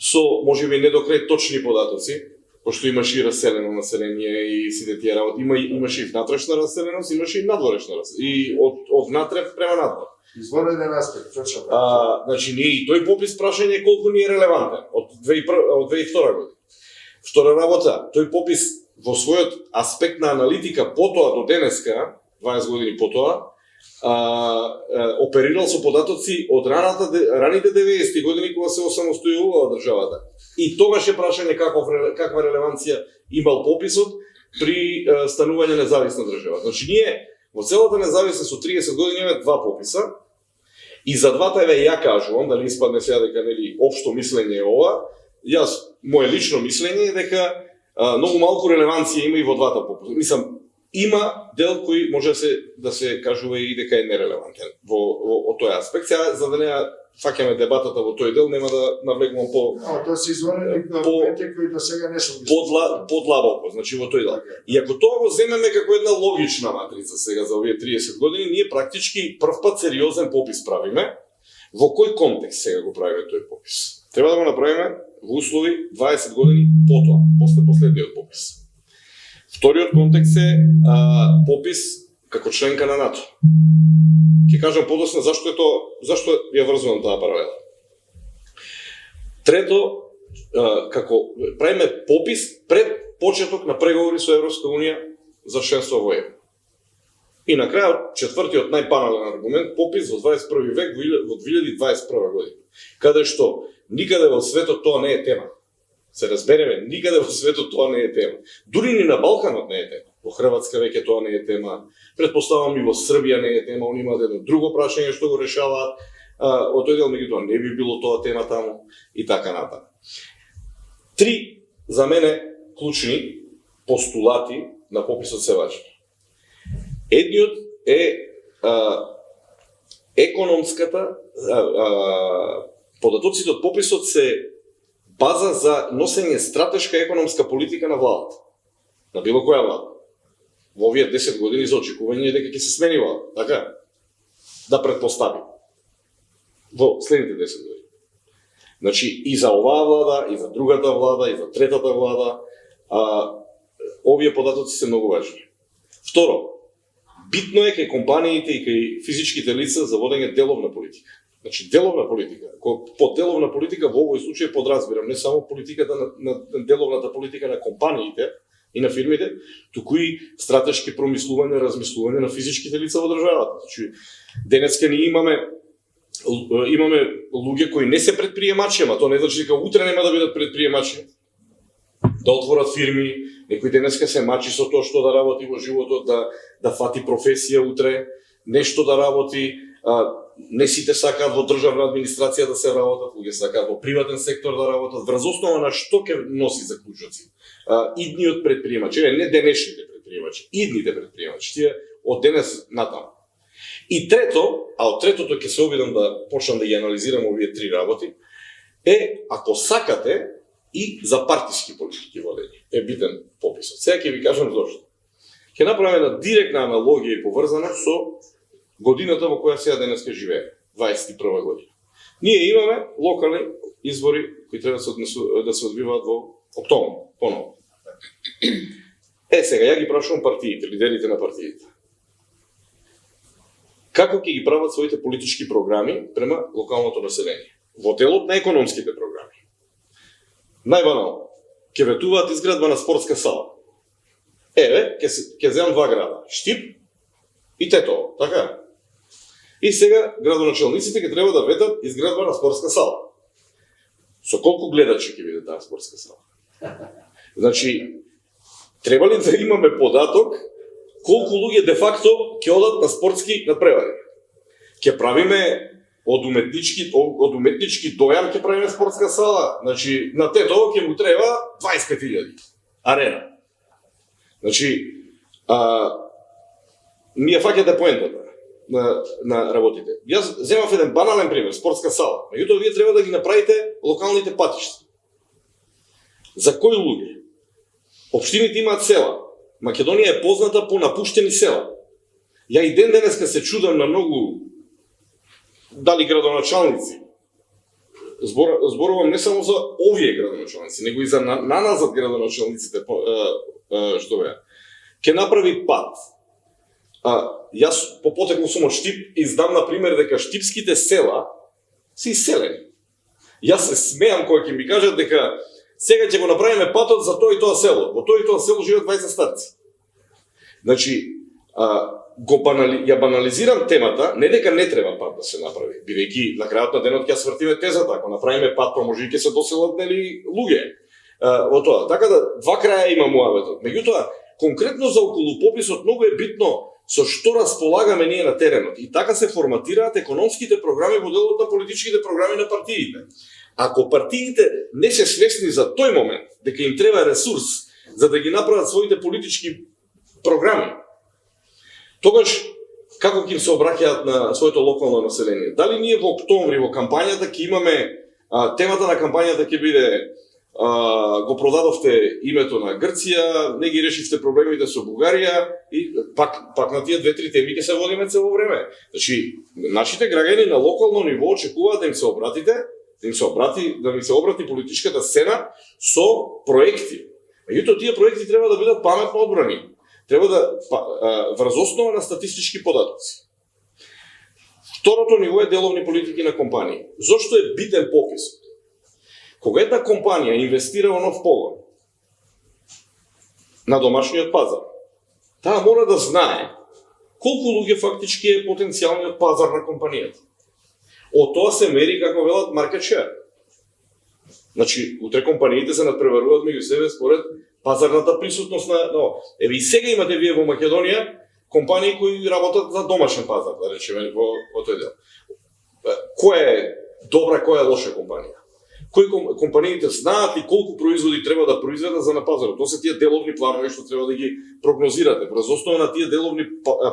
со можеби не до крај точни податоци, пошто имаше и раселено население и сите тие работи, имаше и внатрешна раселеност, имаше и надворешна раселеност, и од внатре према надвор. Извореден аспект, точно. Значи ние и тој попис прашање е колку ни е релевантен од 2002 година. Втора работа, тој попис во својот аспект на аналитика потоа до денеска, 20 години потоа, оперирал со податоци од раните 90-ти години кога се осамостојувала државата. И тогаш е прашање каква релеванција имал пописот при станување независна држава. Значи ние во целата независност од 30 години имаме два пописа и за двата еве ја кажувам, дали испадне сега дека нели општо мислење е ова, јас моje лично мислење е дека многу малку релеванција има и во двата пописа. Мислам, има дел кој може да се кажува и дека е нерелевантен во тој аспект. Сега за да не фаќаме дебатата во тој дел, нема да навлегувам Тоа се изворени документи кои до сега не се подлабоко, значи во тој дел. И ако тоа го земеме како една логична матрица сега за овие 30 години, ние практички прв пат сериозен попис правиме. Во кој контекст сега го правиме тој попис? Треба да го направиме во услови 20 години потоа, после последниот попис. Вториот контекст е попис како членка на НАТО. Ќе кажам подоцна зашто ја врзувам таа паралела. Трето, како правиме попис пред почеток на преговори со Европска унија за членство во ЕУ. И на крајот, четвртиот најбанален аргумент, попис во 21 век во 2021 година. Каде што никаде во светот тоа не е тема. Се разбереме, никаде во светот тоа не е тема. Дури ни на Балканот не е тема. Во Хрватска веќе тоа не е тема. Предпоставам и во Србија не е тема, они имаат едно друго прашање што го решаваат. Од тој дел меѓутоа не би било тоа тема таму и така натаму. Три за мене клучни постулати на пописот се важни. Едниот е економската податоците од пописот се база за носење стратешка економска политика на владата. На било која влада. Во овие 10 години за очекување дека ќе се смени влада, така? Да предпостави. Во следните 10 години. Значи и за оваа влада, и за другата влада, и за третата влада, овие податоци се многу важни. Второ, битно е кај компаниите и кај физичките лица за водење деловна политика. Значи деловна политика. Под деловна политика во овој случај подразбирам не само политиката на деловната политика на компаниите и на фирмите, туку и стратешки промислување, размислување на физичките лица во државата. Значи денеска ние имаме луѓе кои не се претприемачи, ама тоа не значи дека утре нема да бидат претприемачи. Да отворат фирми, некој денеска се мачи со тоа што да работи во животот, да фати професија утре, нешто да работи, не сите сакаат во државна администрација да се работат, луѓе сакаат во приватен сектор да работат, врз основа на што ќе носи заклучоци. Идниот претприемачи, не денешните претприемачи, идните претприемачи, тие од денес натаму. И трето, а од третото ќе се обидам да почнам да ги анализирам овие три работи, е, ако сакате, и за партиски политики водење. Е битен пописот. Сега ќе ви кажам зошто. Ќе направиме една директна аналогија и поврзана со годината во која сега денеска живееме, 21 година. Ние имаме локални избори кои треба да се одвиваат во октомври, поново. Сега ја ги прашувам партиите, лидерите на партиите. Како ќе ги прават своите политички програми према локалното население? Во делот на економските програми. Најбанално, ќе ветуваат изградба на спортска сала. Еве, ќе земам два града, Штип и Тетово, така? И сега градоначалниците ќе треба да ветат изградба на спортска сала. Со колку гледачи ќе биде таа спортска сала? Значи, треба ли да имаме податок колку луѓе де факто ќе одат на спортски надпревари? Ќе правиме од уметнички дојам ќе правиме спортска сала. Значи на Тетово ќе му треба 25.000 арена. Значи ми ја фаќате поентата на работите. Јас земав еден банален пример, спортска сала. Меѓутоа вие треба да ги направите локалните патишта. За кои луѓе? Општините имаат села. Македонија е позната по напуштени села. Ја и ден денеска се чудам на многу дали градоначалници. Зборувам не само за овие градоначалници, него и за наназад градоначалниците што беа. Ке направи пат. Јас по потекло сум од Штип и знам на пример дека штипските села се иселени. Јас се смеам кога ќе ми кажат дека сега ќе го направиме патот за тоа и тоа село. Во тоа и тоа село живеат 20 старци. Значи, ја банализирам темата, не дека не треба пат да се направи, бидејќи на крајот на денот ќе свртиме тезата, ако направиме пат, па може и ќе се доселат нели луѓе во тоа. Така да два краја има муабетот. Меѓутоа, конкретно за околу пописот многу е битно со што располагаме ние на теренот и така се форматираат економските програми во делот на политичките програми на партиите. Ако партиите не се свесни за тој момент дека им треба ресурс за да ги направат своите политички програми, тогаш како ќе им се обраќаат на своето локално население? Дали ние во октомври во кампањата ќе имаме темата на кампањата ќе биде го продадовте името на Грција, не ги решивте проблемите со Бугарија и пак на тие две-три теми ќе се водиме цело време. Значи, нашите граѓани на локално ниво очекуваат да им се обратите, да ми се обрати политичката сцена со проекти. Меѓутоа тие проекти треба да бидат паметно одбрани. Треба да врз основа на статистички податоци. Второто ниво е деловни политики на компании. Зошто е битен пописот? Кога една компанија инвестира во нов погон на домашниот пазар, таа мора да знае колку луѓе фактички е потенцијалниот пазар на компанијата. Од тоа се мери, како велат, market share. Значи, утре компаниите се надпреваруваат меѓу себе според пазарната присутност на... Еве и сега имате вие во Македонија компании кои работат за домашен пазар, да речеме, во тој дел. Која е добра, која е лоша компанија? Кои компаниите знаат и колку производи треба да произведат за на пазарот. Тоа се тие деловни планови што треба да ги прогнозирате. Врз основа на тие деловни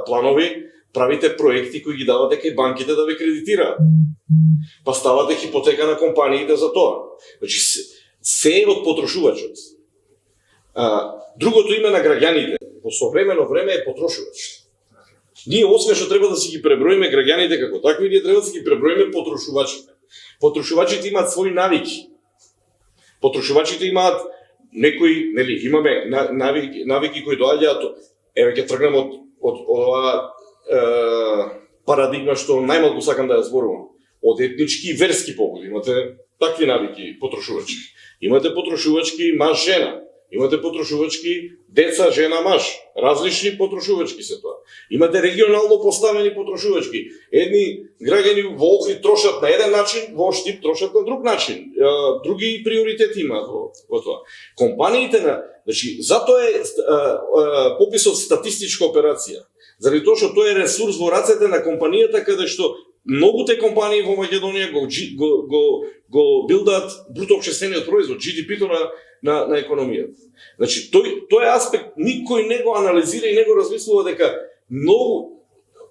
планови правите проекти кои ги дават дека и банките да ве кредитираат. Па ставате хипотека на компаниите за тоа. Значи се е од потрошувачот. Другото име на граѓаните во современо време е потрошувач. Ние освен што треба да си ги преброиме граѓаните како такви, ние треба да си ги преброиме потрошувачите. Потрошувачите имаат своји навики. Потрошувачите имаат некои, нели, имаме навики кои доаѓаат, еве ќе тргнем од оваа парадигма што најмалку сакам да ја зборувам. Од етнички и верски побуди имате такви навики потрошувачки. Имате потрошувачки маж-жена. Имате потрошувачки деца, жена, маж. Различни потрошувачки се тоа. Имате регионално поставени потрошувачки. Едни граѓани во Охрид трошат на еден начин, во Штип трошат на друг начин. Други приоритети имаат во тоа. Компаниите значи, затоа е пописот статистичка операција. Заради тоа што тој е ресурс во рацете на компанијата каде што многуте компании во Македонија го билдаат бруто општествениот производ, GDP-то на економијата. Значи, тој аспект никој не го анализира и не го размислува дека многу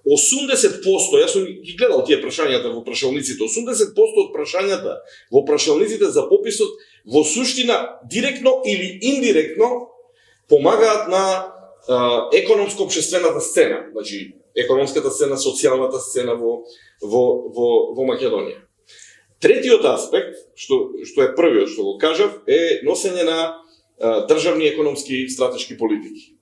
80%, јас сум ги гледал тие прашањата во прашалниците, 80% од прашањата во прашалниците за пописот во суштина директно или индиректно помагаат на економско-општествената сцена, значи економската сцена, социјалната сцена во Македонија. Третиот аспект, што е првиот што го кажав, е носење на државни економски стратешки политики.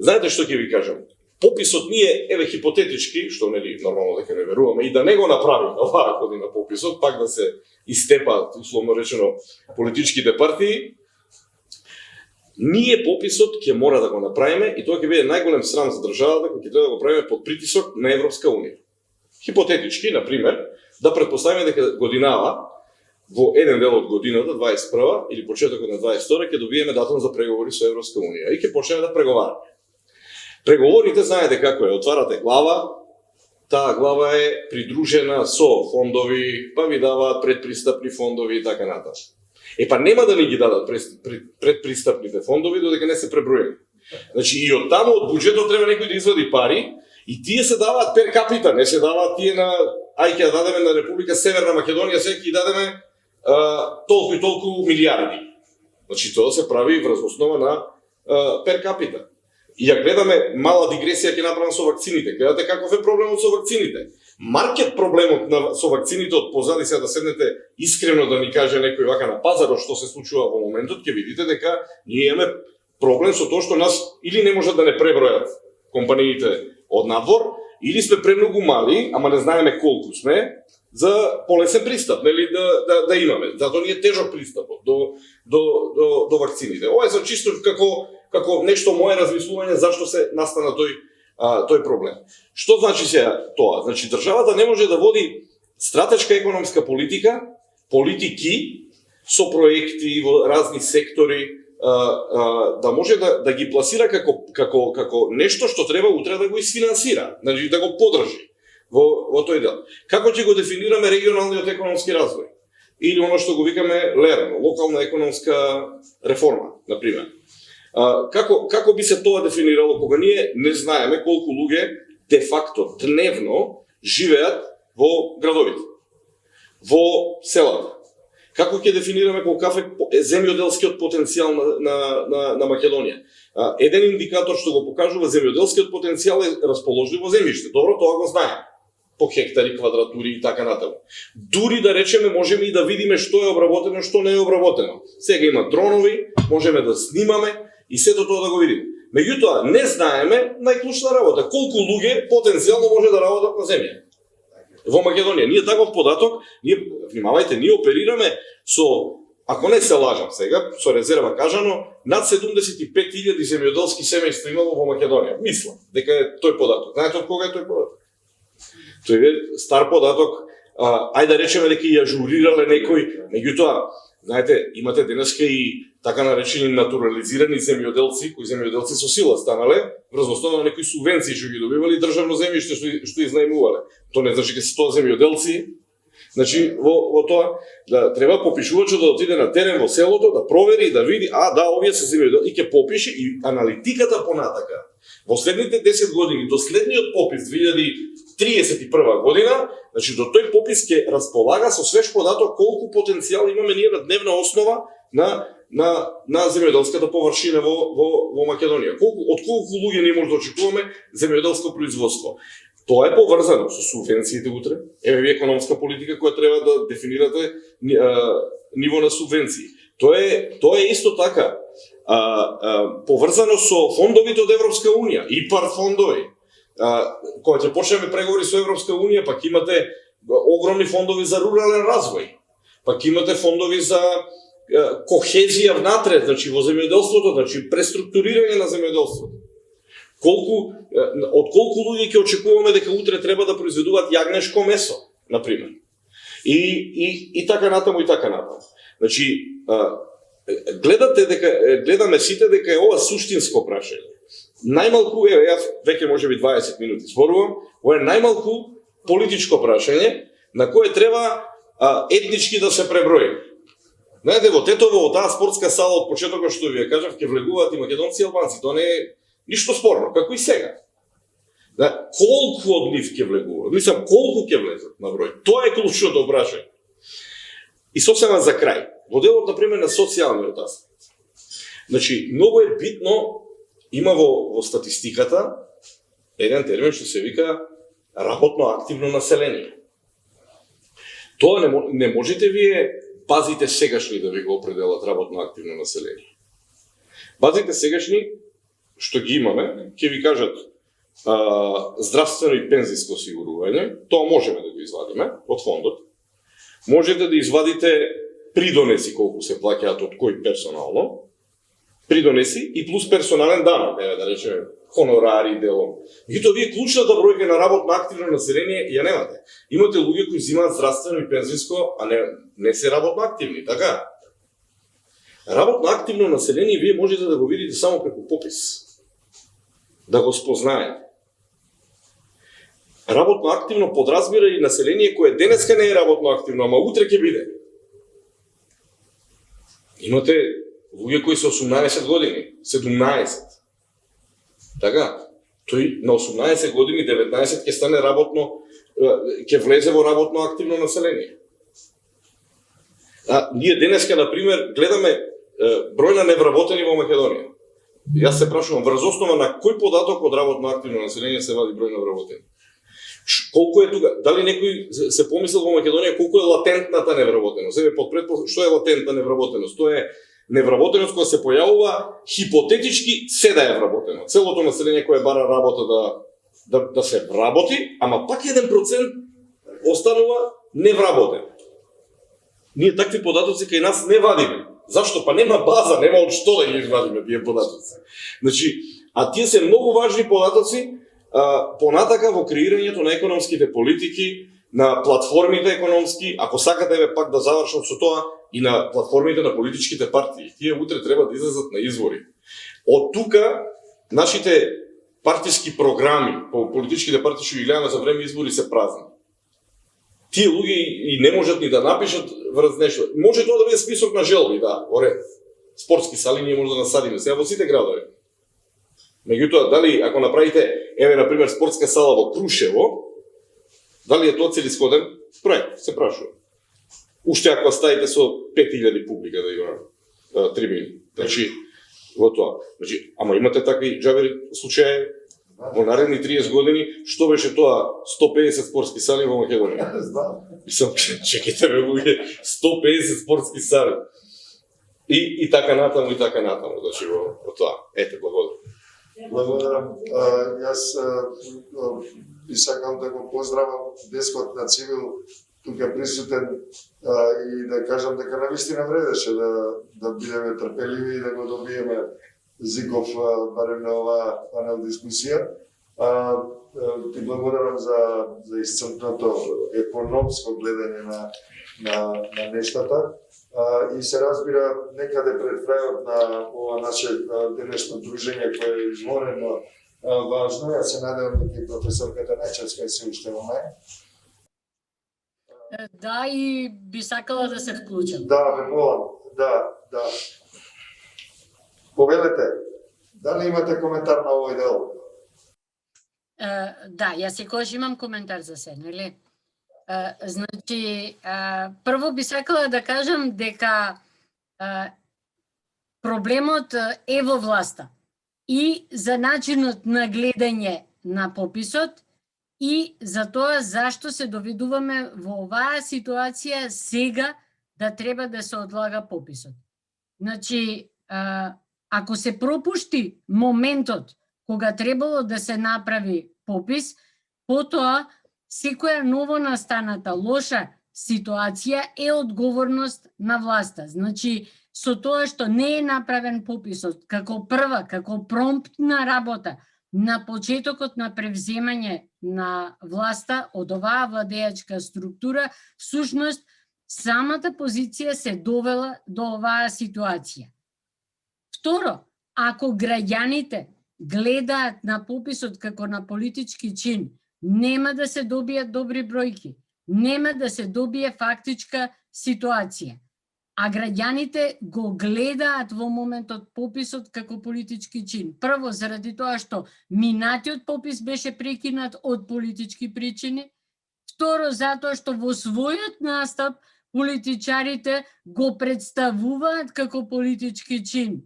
Знаете што ќе ви кажам? Пописот ние, еве хипотетички, што нели нормално дека не веруваме и да не го направиме оваа година пописот, пак да се истепаат, условно речено, политичките партии, ние пописот ќе мора да го направиме и тоа ќе биде најголем срам за државата кој ќе треба да го правиме под притисок на Европска унија. Хипотетички, на пример, да претпоставиме дека годинава во еден дел од годината, 21 или почетокот на 22 ќе добиеме датум за преговори со Европска унија и ќе почнеме да преговараме. Преговорите знаете како е, отварате глава, таа глава е придружена со фондови, па ви даваат предпристапни фондови и така натаму. Па нема да ни ги дадат предпристапните фондови додека не се преброени. Значи и од таму од буџетот треба некој да извади пари и тие се даваат пер капита, не се даваат тие на ајде да дадеме на Република Северна Македонија, секи дадеме толку и толку милиарди. Значи тоа се прави врз основа на пер капита. И ја гледаме, мала дигресија ќе направам со вакцините. Гледате каков е проблемот со вакцините. Маркет проблемот со вакцините од позади, сега да седнете искрено да ни каже некој вака на пазарот што се случува во моментот, ќе видите дека ние имаме проблем со тоа што нас или не можат да не пребројат компаниите од надвор, или сме премногу мали, ама не знаеме колку сме, за полесен пристап, нели да имаме. Затоа ни е тежок пристапот до вакцините. Ова е за чисто како нешто мое размислување зашто се настана тој проблем. Што значи сега тоа? Значи државата не може да води стратешка економска политики со проекти во разни сектори, да може да ги пласира како нешто што треба утре да го isfinansira, значи да го подржи во тој дел. Како ќе го дефинираме регионалниот економски развој? Или оно што го викаме ЛЕРМ, локална економска реформа, например. Како би се тоа дефинирало кога ние не знаеме колку луѓе де факто дневно живеат во градовите, во селата? Како ќе дефинираме колкав е земјоделскиот потенцијал на Македонија? Еден индикатор што го покажува земјоделскиот потенцијал е расположливо земјиште. Добро, тоа го знаеме. По хектари, квадратури и така натаму. Дури да речеме можеме и да видиме што е обработено, што не е обработено. Сега има дронови, можеме да снимаме и сето тоа да го видиме. Меѓутоа, не знаеме најклучна работа. Колку луѓе потенцијално може да работат на земја во Македонија. Ние таков податок, внимавајте, ние оперираме со, ако не се лажам сега, со резерва кажано, над 75.000 земјоделски семејства имало во Македонија. Мислам дека е тој податок. Знаете од кога е тој податок? Тој е стар податок, ајде да речеме дека ја ажурирале некој, меѓутоа, знаете, имате денеска и така наречени натурализирани земјоделци, кои земјоделци со сила станале, врз основа на некои субвенции што ги добивали државно земјиште што изнајмувале. Тоа не значи дека се тоа земјоделци. Значи во тоа да треба попишувачот да отиде на терен во селото, да провери, да види, овие се земјоделци и ќе попише и аналитиката понатака. Во следните 10 години до следниот попис 2031 година, значи до тој попис ќе располага со свеж податок колку потенцијал имаме ние на дневна основа на земјоделската површина во Македонија. Од колку луѓе ние може да очекуваме земјоделско производство. Тоа е поврзано со субвенциите утре. Еве ви економска политика која треба да дефинирате ниво на субвенции. Тоа е исто така поврзано со фондовите од Европска унија, ИПАР фондови. Кога ќе почнеме преговори со Европска унија, пак имате огромни фондови за рурален развој. Пак имате фондови за кохезија внатре, значи во земјоделството, значи преструктурирање на земјоделството. Од колку луѓе ќе очекуваме дека утре треба да произведуваат јагнешко месо, например. И така натаму и така натаму. Значи гледаме сите дека е ова суштинско прашање. Најмалку, јас веќе можеби 20 минути зборувам, ова е најмалку политичко прашање на кое треба етнички да се преброи. Знаете, во Тетово, во таа спортска сала од почетокот што ви ја кажав, ќе влегуваат и македонци и албанци. Тоа не е ништо спорно, како и сега. Колку од нив ќе влегуваат? Мислам, колку ќе влезат на број? Тоа е клучното прашање. И сосема за крај. Во делот, например, на социјалниот аспект. Значи, многу е битно, има во статистиката еден термин што се вика работно активно население. Тоа не можете вие базите сегашни да ви го определат работно активно население. Базите сегашни што ги имаме, ќе ви кажат здравствено и пензиско осигурување, тоа можеме да го извадиме од фондот. Можете да извадите придонеси колку се плаќаат од кој персонално, придонеси и плюс персонален данок, да речеме хонорари делом. Меѓутоа вие клучната бројка на работно активно население ја немате. Имате луѓе кои взимаат здравствено и пензиско, а не се работно активни, така? Работно активно население вие можете да го видите само преку попис. Да го спознаете. Работно активно подразбира и население кое денеска не е работно активно, ама утре ќе биде. Имате луѓе кои се 18 години, 17. Така, тој на 18 години, 19 ќе стане работно, ќе влезе во работно активно население. Ние денеска, например, гледаме број на невработени во Македонија. Јас се прашувам, врз основа на кој податок од работно активно население се вади број на невработени? Колку е тука? Дали некој се помислил во Македонија колку е латентната невработеност? Еве под претпоставка, што е латентна невработеност? Тоа е невработеност која се појавува хипотетички се да е вработено. Целото население кое бара работа да се вработи, ама пак 1% останува невработен. Ние такви податоци кај нас не вадиме. Зашто? Па нема база, нема од што да ги извадиме тие податоци. Значи, а тие се многу важни податоци понатака во креирањето на економските политики, на платформите економски, ако сакате еве пак да завршам со тоа, и на платформите на политичките партии. Тие утре треба да излезат на избори. Од тука, нашите партиски програми по политичките партии што ги гледаме за време избори се празни. Тие луѓе и не можат ни да напишат врз нешто. Може тоа да биде список на желби, да, во ред. Спортски сали ние може да насадиме сега во сите градови. Меѓутоа, дали ако направите, еве на пример спортска сала во Крушево, дали е тоа целисходен проект, се прашува. Уште ако ставите со 5000 публика да има трибини. Значи, во тоа. Значи, ама имате такви џабери случаи во наредни 30 години, што беше тоа 150 спортски сали во Македонија? Мислам, чекайте бе луѓе, 150 спортски сали. И така натаму, значи во тоа. Ете, благодарам. Благодарам. Јас би сакам да го поздравам Дескот на Цивил, тука присутен, и да кажам дека навистина вредеше да бидеме трпеливи и да го добиеме Зиков барем на оваа панел дискусија. Ти благодарам за исцрпното економско гледање на нештата. И се разбира некаде пред крајот на ова наше денешно дружење кое е изворено важно. Јас се надевам дека и професорката Нечевска се уште во мене. Да, и би сакала да се вклучам. Да, ве молам. Да. Повелете, дали имате коментар на овој дел? Да, јас секогаш имам коментар за се, нели? Значи, прво би сакала да кажам дека проблемот е во власта и за начинот на гледање на пописот и за тоа зашто се доведуваме во оваа ситуација сега да треба да се одлага пописот. Значи, ако се пропушти моментот кога требало да се направи попис, потоа секоја ново настаната лоша ситуација е одговорност на власта. Значи, со тоа што не е направен пописот како прва, како промптна работа на почетокот на превземање на власта од оваа владеачка структура, всушност самата позиција се довела до оваа ситуација. Второ, ако граѓаните гледаат на пописот како на политички чин, нема да се добијат добри бројки, нема да се добие фактичка ситуација. А граѓаните го гледаат во моментот пописот како политички чин. Прво, заради тоа што минатиот попис беше прекинат од политички причини. Второ, затоа што во својот настап политичарите го представуваат како политички чин.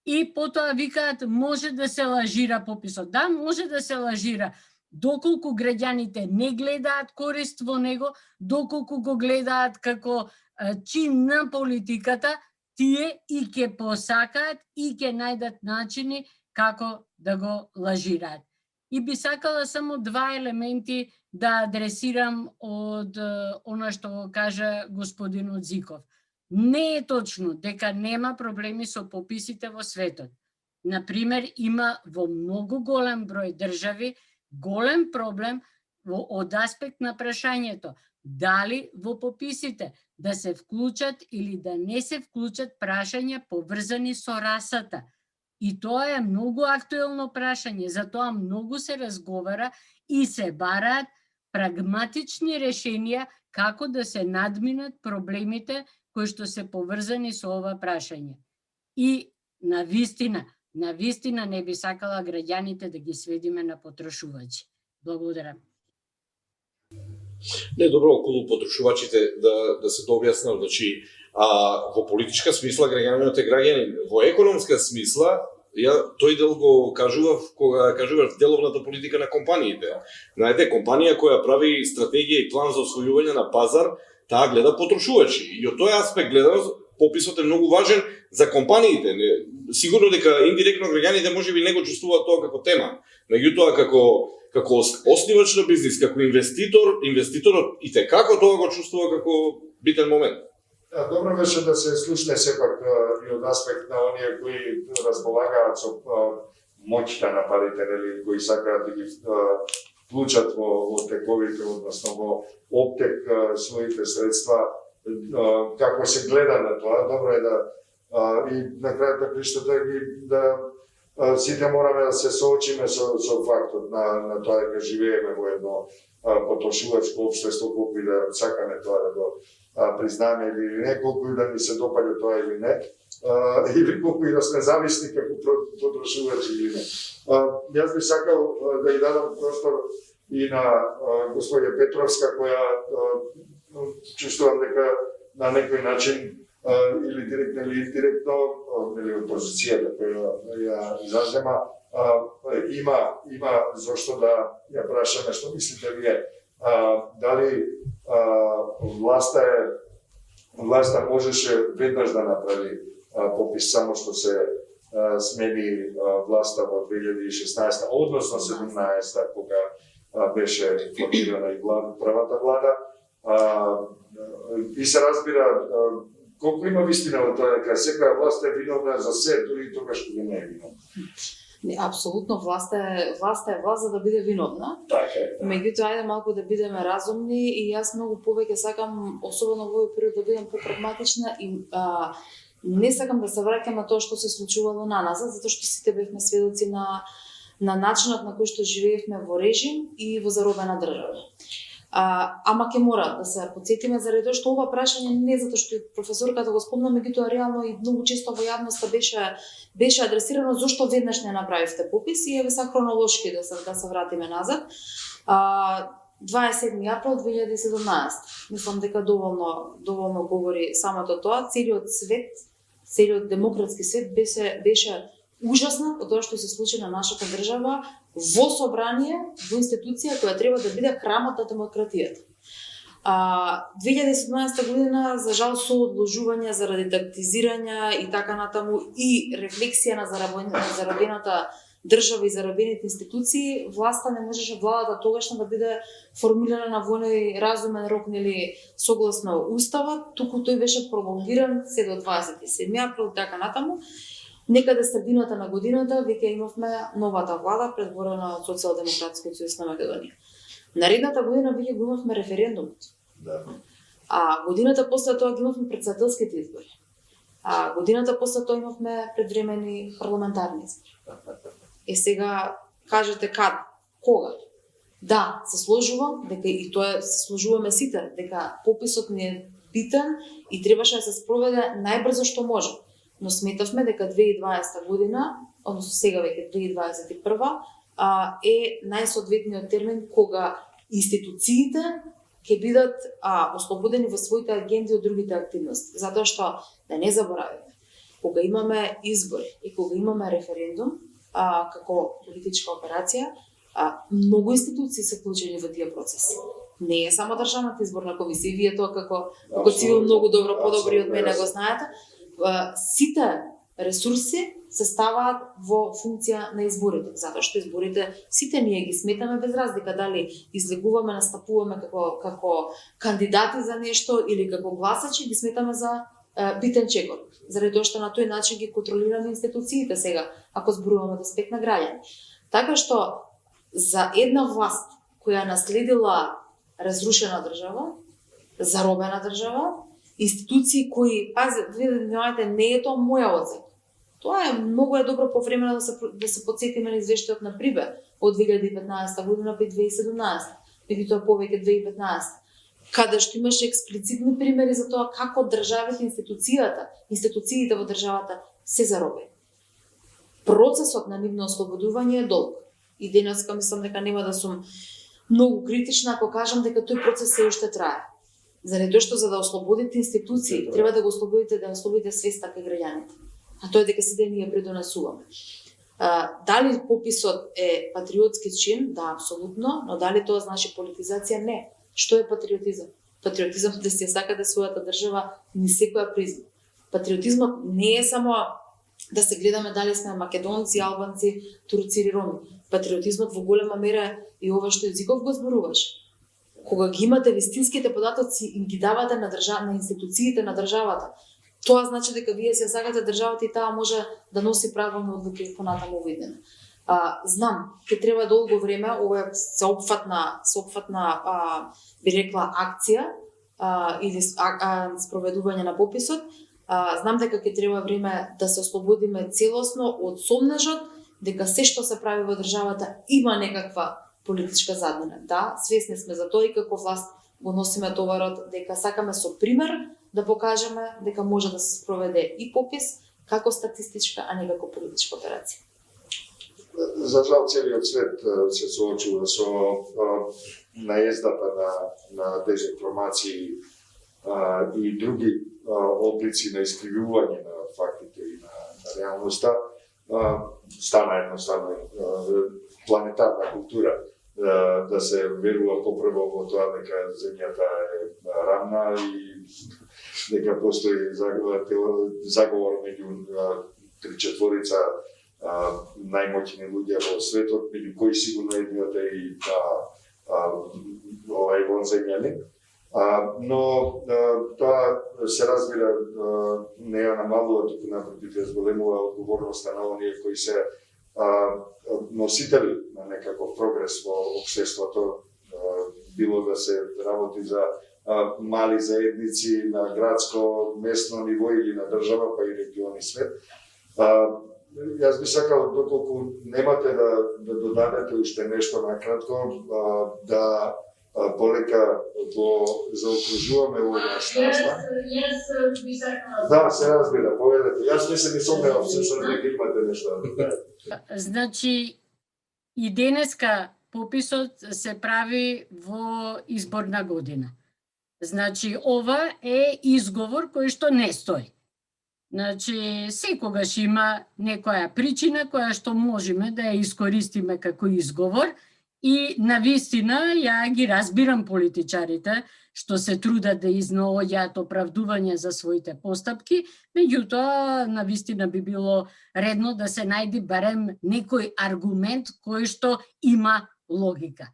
И потоа викаат, може да се лажира пописот. Да, може да се лажира. Доколку граѓаните не гледаат корист во него, доколку го гледаат како чин на политиката, тие и ќе посакаат и ќе најдат начини како да го лажираат. И би сакала само два елементи да адресирам од она што го кажа господинот Зиков. Не е точно дека нема проблеми со пописите во светот. Например, има во многу голем број држави голем проблем од аспект на прашањето дали во пописите да се вклучат или да не се вклучат прашања поврзани со расата. И тоа е многу актуелно прашање, затоа многу се разговара и се бараат прагматични решенија како да се надминат проблемите кои што се поврзани со ова прашање. И на вистина не би сакала граѓаните да ги сведиме на потрошувачи. Благодарам. Не, добро, околу потрошувачите да се дообјаснам, значи, во политичка смисла граѓанинот е граѓанин, во економска смисла, тој дел го кажував кога кажував деловната политика на компаниите. Знаете, компанија која прави стратегија и план за освојување на пазар, таа гледа потрошувачи. И од тој аспект гледано, пописот е многу важен за компаниите. Сигурно дека индиректно граѓаните можеби не го чувствуваат тоа како тема, меѓутоа како основач на бизнис, како инвеститорот и како тоа го чувствува како битен момент. Да, добро беше да се слушне сепак и од аспект на оние кои располагаат со моќта на парите, нели, кои сакаат да ги вклучат во тековите, односно во оптек своите средства, како се гледа на тоа. Добро е и на крајот на криштата сите мораме да се соочиме со фактот на тоа дека живееме во едно потрошувачко општество, колку и да сакаме тоа да го признаеме или не, колку и да ни се допаѓа тоа или не, или колку и да сме зависни како потрошувачи или не. Јас би сакал да ја дадам простор и на господја Петровска, која чувствувам дека на некој начин или директно или индиректно, или од позицијата која ја изазема, има зошто да ја прашаме што мислите вие. Дали власта можеше веднаш да направи попис само што се смени власта во 2016, односно 17, кога беше формирана и првата влада, и се разбира колку има вистина во тоа дека секоја власт е виновна за се, дури и тогаш кога не е виновна. Не, апсолутно, власт е власт за да биде виновна. Така е. Меѓутоа, ајде малку да бидеме разумни и јас многу повеќе сакам, особено во овој период, да бидам попрагматична и не сакам да се враќам на тоа што се случувало наназад, затоа што сите бевме сведоци на начинот на кој што живеевме во режим и во заробена држава. Ама ќе мора да се потсетиме заради тоа што ова прашање не затоа што професорката го спомна, меѓутоа реално и многу често во јавноста беше адресирано зошто веднаш не направивте попис и еве са хронолошки да се вратиме назад. 27 април 2017. Мислам дека доволно говори самото тоа. Целиот свет, целиот демократски свет беше ужасно од тоа што се случи на нашата држава во собрание, во институција која треба да биде храмот на демократијата. 2017 година, за жал, со одложување заради тактизирања и така натаму и рефлексија на заробената држава и заробените институции, власта не можеше, владата тогашна да биде формирана во оној разумен рок, нели, согласно уставот, туку тој беше пролонгиран се до 27 април, така натаму. Некаде средината на годината веќе имавме новата влада предводена од Социјалдемократскиот сојуз на Македонија. Наредната година веќе го имавме референдумот. Да. Годината после тоа ги имавме претседателските избори. Годината после тоа имавме предвремени парламентарни избори. Сега кажете кога? Да, се сложувам дека и тоа се сложуваме сите дека пописот ни е битен и требаше да се спроведе најбрзо што може. Но сметавме дека 2020 година, односно сега веќе 2021, е најсоодветниот термин кога институциите ќе бидат ослободени во своите агенди од другите активности. Затоа што, да не забораваме, кога имаме избори и кога имаме референдум, како политичка операција, многу институции се вклучени во тие процеси. Не е само Државната изборна комисија, вие тоа како цивил многу добро, подобри од мене го знаете. Сите ресурси се ставаат во функција на изборите, затоа што изборите сите ние ги сметаме без разлика дали излегуваме, настапуваме како кандидати за нешто или како гласачи, ги сметаме за битен чекор, заради тоа што на тој начин ги контролираме институциите сега, ако зборуваме од аспект на граѓани. Така што за една власт која наследила разрушена држава, заробена држава, институции кои, внимавајте, не е тоа моја оценка. Тоа е многу добро повремено да се потсетиме на извештајот на Прибе од 2015 година па 2017, меѓутоа повеќе 2015, каде што имаше експлицитни примери за тоа како државите, институциите во државата се заробени. Процесот на нивно ослободување е долг. И денеска мислам дека нема да сум многу критична ако кажам дека тој процес се уште трае. Заради тоа што за да ослободите институции, треба да го ослободите свеста кај граѓаните. А тоа е дека сите ние предонесуваме. Дали пописот е патриотски чин? Да, апсолутно, но дали тоа значи политизација? Не. Што е патриотизам? Патриотизам да се сака да својата држава ни секоја призна. Патриотизмот не е само да се гледаме дали сме македонци, албанци, турци или роми. Патриотизмот во голема мера и ова што Езиков го зборуваш. Кога ги имате вистинските податоци и ги давате на институциите на државата, тоа значи дека вие се сакате државата и таа може да носи правилни одлуки понатаму во иднина. Знам, ќе треба долго време, ова е сеопфатна би рекла акција или спроведување на пописот. Знам дека ќе треба време да се ослободиме целосно од сомнежот дека се што се прави во државата има некаква политичка заднина. Да, свесни сме за тоа и како власт го носиме товарот дека сакаме со пример да покажеме дека може да се спроведе и попис како статистичка, а не како политичка операција. За жал целиот свет се соочува со наездата на дезинформации и други облици на искривување на фактите и на реалноста. Стана едноставно планетарна култура да се верува попрво во тоа дека земјата е рамна и дека постои заговор меѓу 3-4 најмоќни луѓе во светот, меѓу кои сигурно едниот е и овај вонземјанин. Но тоа се разбира не ја намалува, туку напротив ја зголемува одговорноста на оние кои се носители на некаков прогрес во општеството, било да се работи за мали заедници на градско, местно ниво или на држава, па и региони свет. Јас би сакал, доколку немате да додадете уште нешто накратко, да полека го заокружуваме во наставата. Јас би сакала. Да, се разбира, поведете. Јас не се ни сомневам всушност дека имате нешто да додадете. Значи, и денеска пописот се прави во изборна година. Значи, ова е изговор кој што не стои. Значи, секогаш има некоја причина која што можеме да ја искористиме како изговор и навистина ја ги разбирам политичарите што се трудат да изнаоѓаат оправдување за своите постапки, меѓутоа навистина би било редно да се најде барем некој аргумент кој што има логика.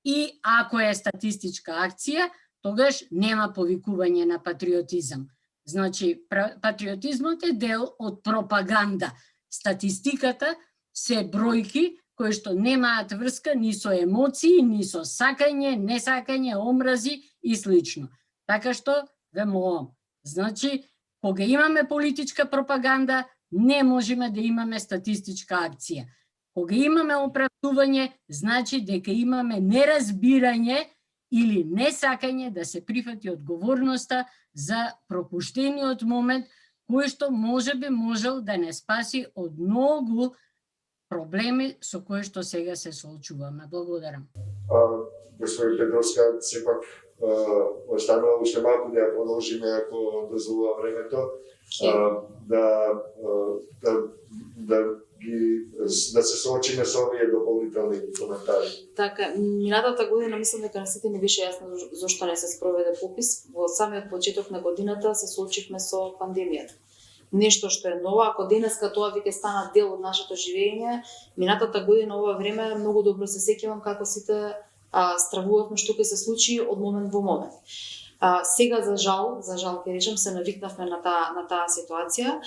И ако е статистичка акција, тогаш нема повикување на патриотизам. Значи, патриотизмот е дел од пропаганда. Статистиката се бројки кои што немаат врска ни со емоции, ни со сакање, несакање, омрази и слично. Така што ве молам. Значи, кога имаме политичка пропаганда, не можеме да имаме статистичка акција. Кога имаме оправдување, значи дека имаме неразбирање или несакање да се прифати одговорноста за пропуштениот момент кој што можеби можел да не спаси од многу проблеми со кои што сега се соочуваме. Благодарам. Господин Петровска, сепак останува уште малку да ја продолжиме ако дозволува времето, да се соочиме со овие дополнителни коментари. Така, минатата година мислам дека на сите не беше јасно зошто не се спроведе попис. Во самиот почеток на годината се соочивме со пандемијата. Нешто што е ново, ако денеска тоа веќе стана дел од нашето живење, минатата година ова време многу добро се сеќавам како сите стравувавме што ќе се случи од момент во момент. Сега за жал ќе речам се навикнавме на таа ситуација.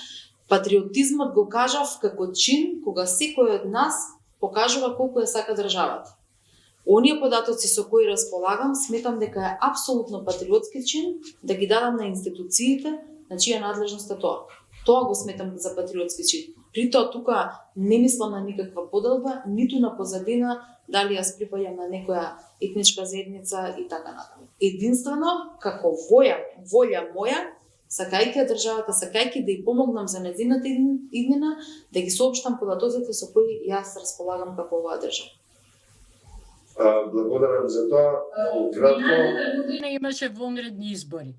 Патриотизмот го кажав како чин кога секој од нас покажува колку ја сака државата. Оние податоци со кои располагам, сметам дека е апсолутно патриотски чин да ги дадам на институциите на чија надлежност е тоа. Тоа го сметам за патриотски чин. Притоа тука не мислам на никаква поделба, ниту на позадина, дали јас припаѓам на некоја етничка заедница и така натаму. Единствено, како волја моја, сакајќи ја државата, сакајќи да ја помогнам за нејзината иднина, да ги соопштам податоците со кои јас располагам како оваа држава. Благодарам за тоа. Кратко. Година имаше вонредни избори.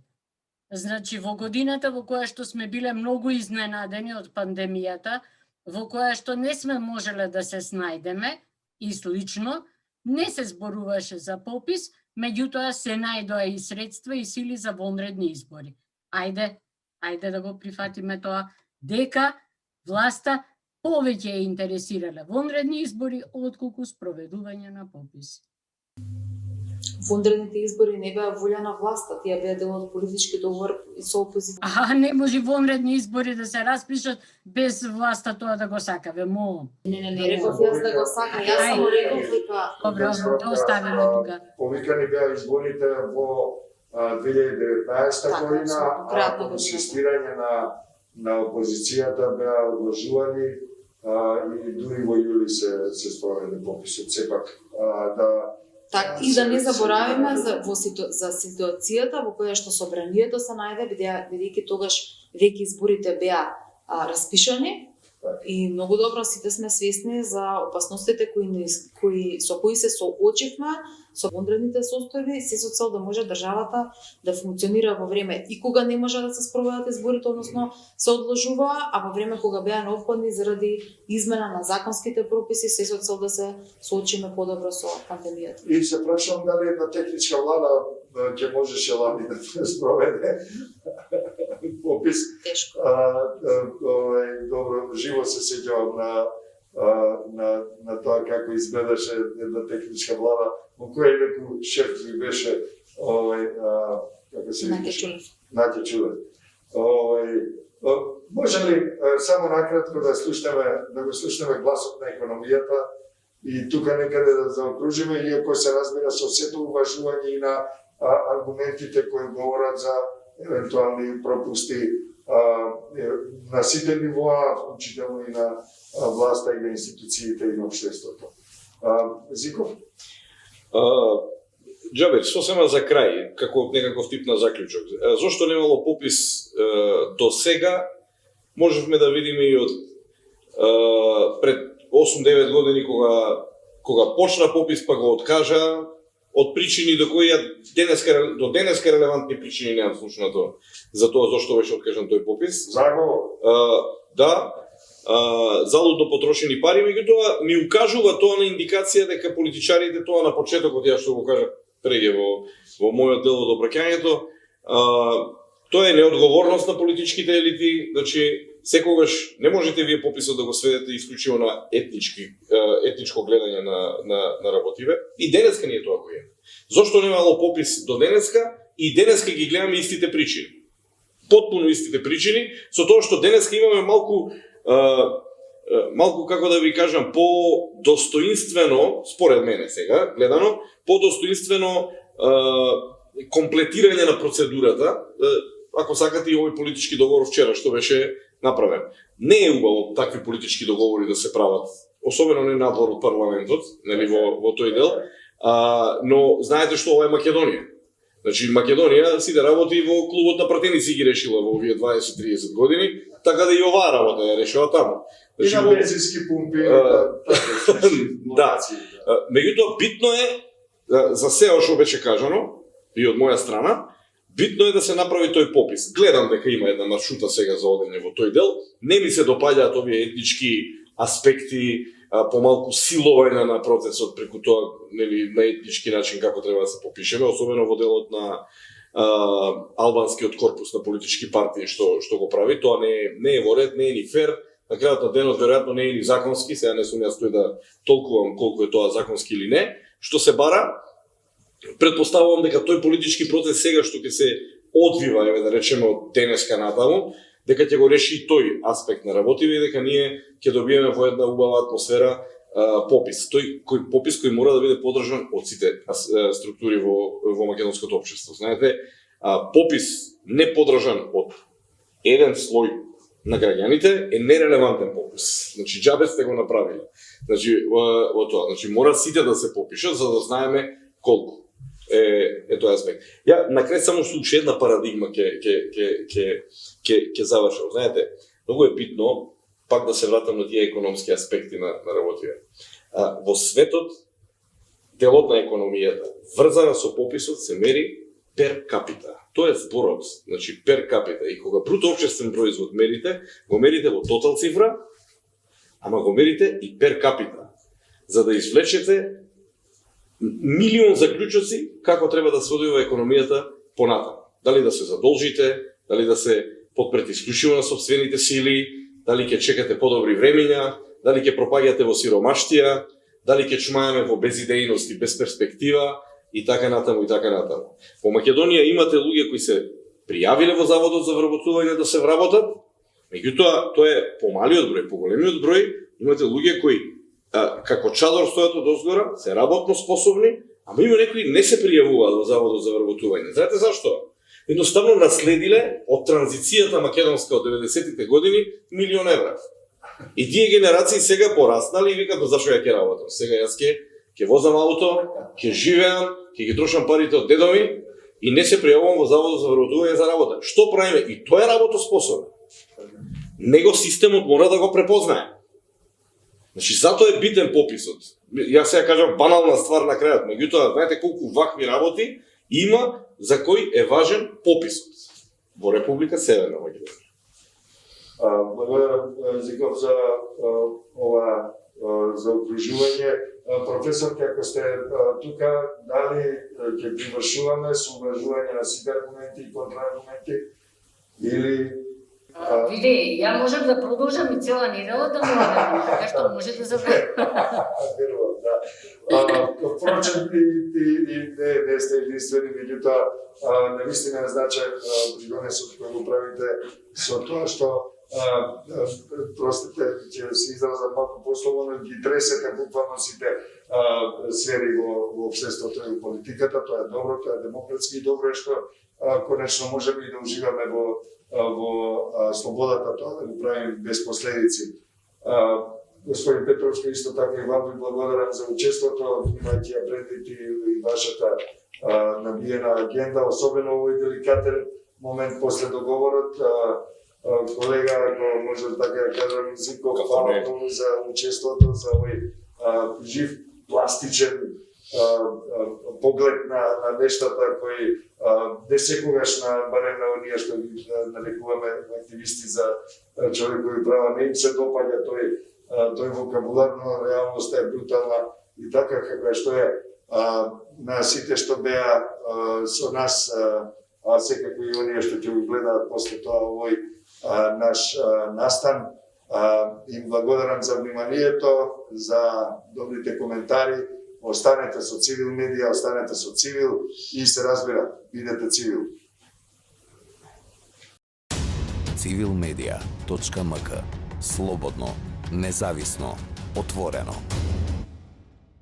Значи, во годината во која што сме биле многу изненадени од пандемијата, во која што не сме можеле да се снајдеме и слично, не се зборуваше за попис, меѓутоа се најдоа и средства и сили за вонредни избори. Ајде да го прифатиме тоа, дека власта повеќе е интересирале вонредни избори отколку спроведување на пописи. Вонредните избори не беа волја на власта, тие беа дел од политички договор со опозиција. Не може вонредни избори да се распишат без власта тоа да го сака, ве молам. Не реков јас да го сака, јас само реков дека... Добро, да оставиме тука. Повикани беа изборите во 2019 година, а инсистирање на опозицијата беа одложувани и дури во јули се спроведе пописот. Сепак Так, и да не заборавиме за ситуацијата во која што собранието се најде, бидејќи тогаш веќе изборите беа распишани и многу добро сите сме свесни за опасностите со кои се соочивме со вонредните состојби, се со цел да може државата да функционира во време и кога не може да се спроведат изборите, односно се одложува, а во време кога беа неопходни заради измена на законските прописи, се со цел да се соочиме подобро со пандемијата. И се прашувам дали една техничка влада ќе можеше лани да спроведе попис. Тешко. Добро, живо се сеќавам на тоа како изгледаше една техничка влада, во која некој шеф ли беше како се Наке Чулев. Може ли само накратко да го слушнеме гласот на економијата и тука некаде да заокружиме, иако се разбира со сето уважување и на аргументите кои говорат за евентуални пропусти на сите нивоа, вклучително и на власта и на институциите и на општеството. Зиков? Џабер, сосема за крај, како некаков тип на заклучок. Зошто немало попис до сега? Можевме да видиме и од пред 8-9 години кога почна попис па го откажа, од причини до кои до денеска релевантни причини немам слушнато за тоа зошто беше откажан тој попис. Заговор. Да, залудно потрошени пари, меѓутоа ми укажува тоа на индикација дека политичарите тоа на почетокот, ја што го кажа преге во мојот дел од обраќањето, тоа е неодговорност на политичките елити, значи секогаш не можете вие пописот да го сведете исклучиво на етничко гледање на работиве. И денеска ни е тоа кој е. Зошто немало попис до денеска и денеска ги гледаме истите причини. Потпуно истите причини, со тоа што денеска имаме малку како да ви кажам, по-достоинствено, според мене сега, гледано, по-достоинствено комплетирање на процедурата, ако сакате и овој политички договор вчера што беше направен. Не е убаво такви политички договори да се прават, особено не надвор од парламентот, нели во тој дел, но знаете што ова е Македонија. Значи Македонија сите работи во клубот на пратеници ги решила во овие 20-30 години, така да и оваа работа ја решила таму. И на бензински пумпи, да. Меѓутоа битно е за се што беше кажано и од моја страна, битно е да се направи тој попис. Гледам дека има една маршрута сега за одење во тој дел. Не ми се допаѓаат овие етнички аспекти, помалку силување на процесот преку тоа, нели, на етнички начин како треба да се попишеме, особено во делот на албанскиот корпус на политички партии што го прави. Тоа не е во ред, не е ни фер. На крајот на денот веројатно не е ни законски, сега не сум јас тој да толкувам колку е тоа законски или не. Што се бара, Предпоставувам дека тој политички процес сега што ќе се одвива, еве да речеме од денеска натаму, дека ќе го реши и тој аспект на работиве и дека ние ќе добиеме во една убава атмосфера попис. Попис кој мора да биде поддржан од сите структури во македонското општество. Знаете, попис не поддржан од еден слој на граѓаните е нерелевантен попис. Значи џабе сте го направиле. Значи во тоа, значи мора сите да се попишат за да знаеме колку е тој аспект. Ја на крај само со уште една парадигма ќе завршам. Знаете, многу е битно пак да се вратам на тие економски аспекти на работите. Во светот делот на економијата врзана со пописот се мери пер капита. Тоа е зборот, значи пер капита. И кога бруто општествен производ мерите, го мерите во тотал цифра, ама го мерите и пер капита, за да извлечете милион заклучоци како треба да се одвива економијата понатаму. Дали да се задолжите, дали да се подпрете исклучиво на сопствените сили, дали ќе чекате подобри времења, дали ќе пропаѓате во сиромаштија, дали ќе чумаеме во безидејност и без перспектива и така натаму и така натаму. Во Македонија имате луѓе кои се пријавиле во Заводот за вработување да се вработат, меѓутоа тоа е помалиот број, поголемиот број имате луѓе кои како чадор стојат од озгора, се работно способни, ама има некои не се пријавуваат во Заводот за вработување. Знаете зашто? Едноставно наследиле од транзицијата македонска од 90-тите години милион евра. И тие генерации сега пораснали и викат зашо ја ќе работам. Сега јас ќе возам ауто, ќе живеам, ќе ги трошам парите од дедови и не се пријавувам во Заводот за вработување за работа. Што правиме? И тој е работоспособен. Него системот мора да го препознае. Значи, затоа е битен пописот. Јас сега кажам банална ствар на крајот, меѓутоа, знаете колку вакви работи има за кој е важен пописот во Република Северна Македонија. Благодарам, Зиков, за ова за окружување. Професор, како сте тука, дали ќе привршуваме со уважување на сите аргументи и контраргументи или Види, ја можам да продолжам и цела недела да му одам, така што може да забравам. верувам, да. Впрочем, не сте единствени, меѓутоа, навистина е значаен придонесот кој го правите со тоа што простите, ќе се изразам малку послободно, ги тресете буквално сите сфери во општеството и во политиката. Тоа е добро, тоа е демократски и добро е што конечно можеме и да уживаме во слободата тоа да го правиме без последици. Господин Петровски, исто така и вам ви благодарам за учеството, имајќи ја предвид и вашата набиена агенда, особено овој деликатен момент после договорот. Колега, ако можам така да кажам, Зиков, фала многу за учеството, за овој жив, пластичен поглед на нештата кои не секогаш барем на оние што ги нарекуваме активисти за човекови права не им се допаѓа тој вокабулар, но реалноста е брутална и така како што е на сите што беа со нас, а секако и оние што ќе го гледаат после тоа овој наш настан. Им благодарам за вниманието, за добрите коментари. Останете со Цивил медија, останете со Цивил и се разбира, бидете Цивил. civilmedia.mk. Слободно, независно, отворено.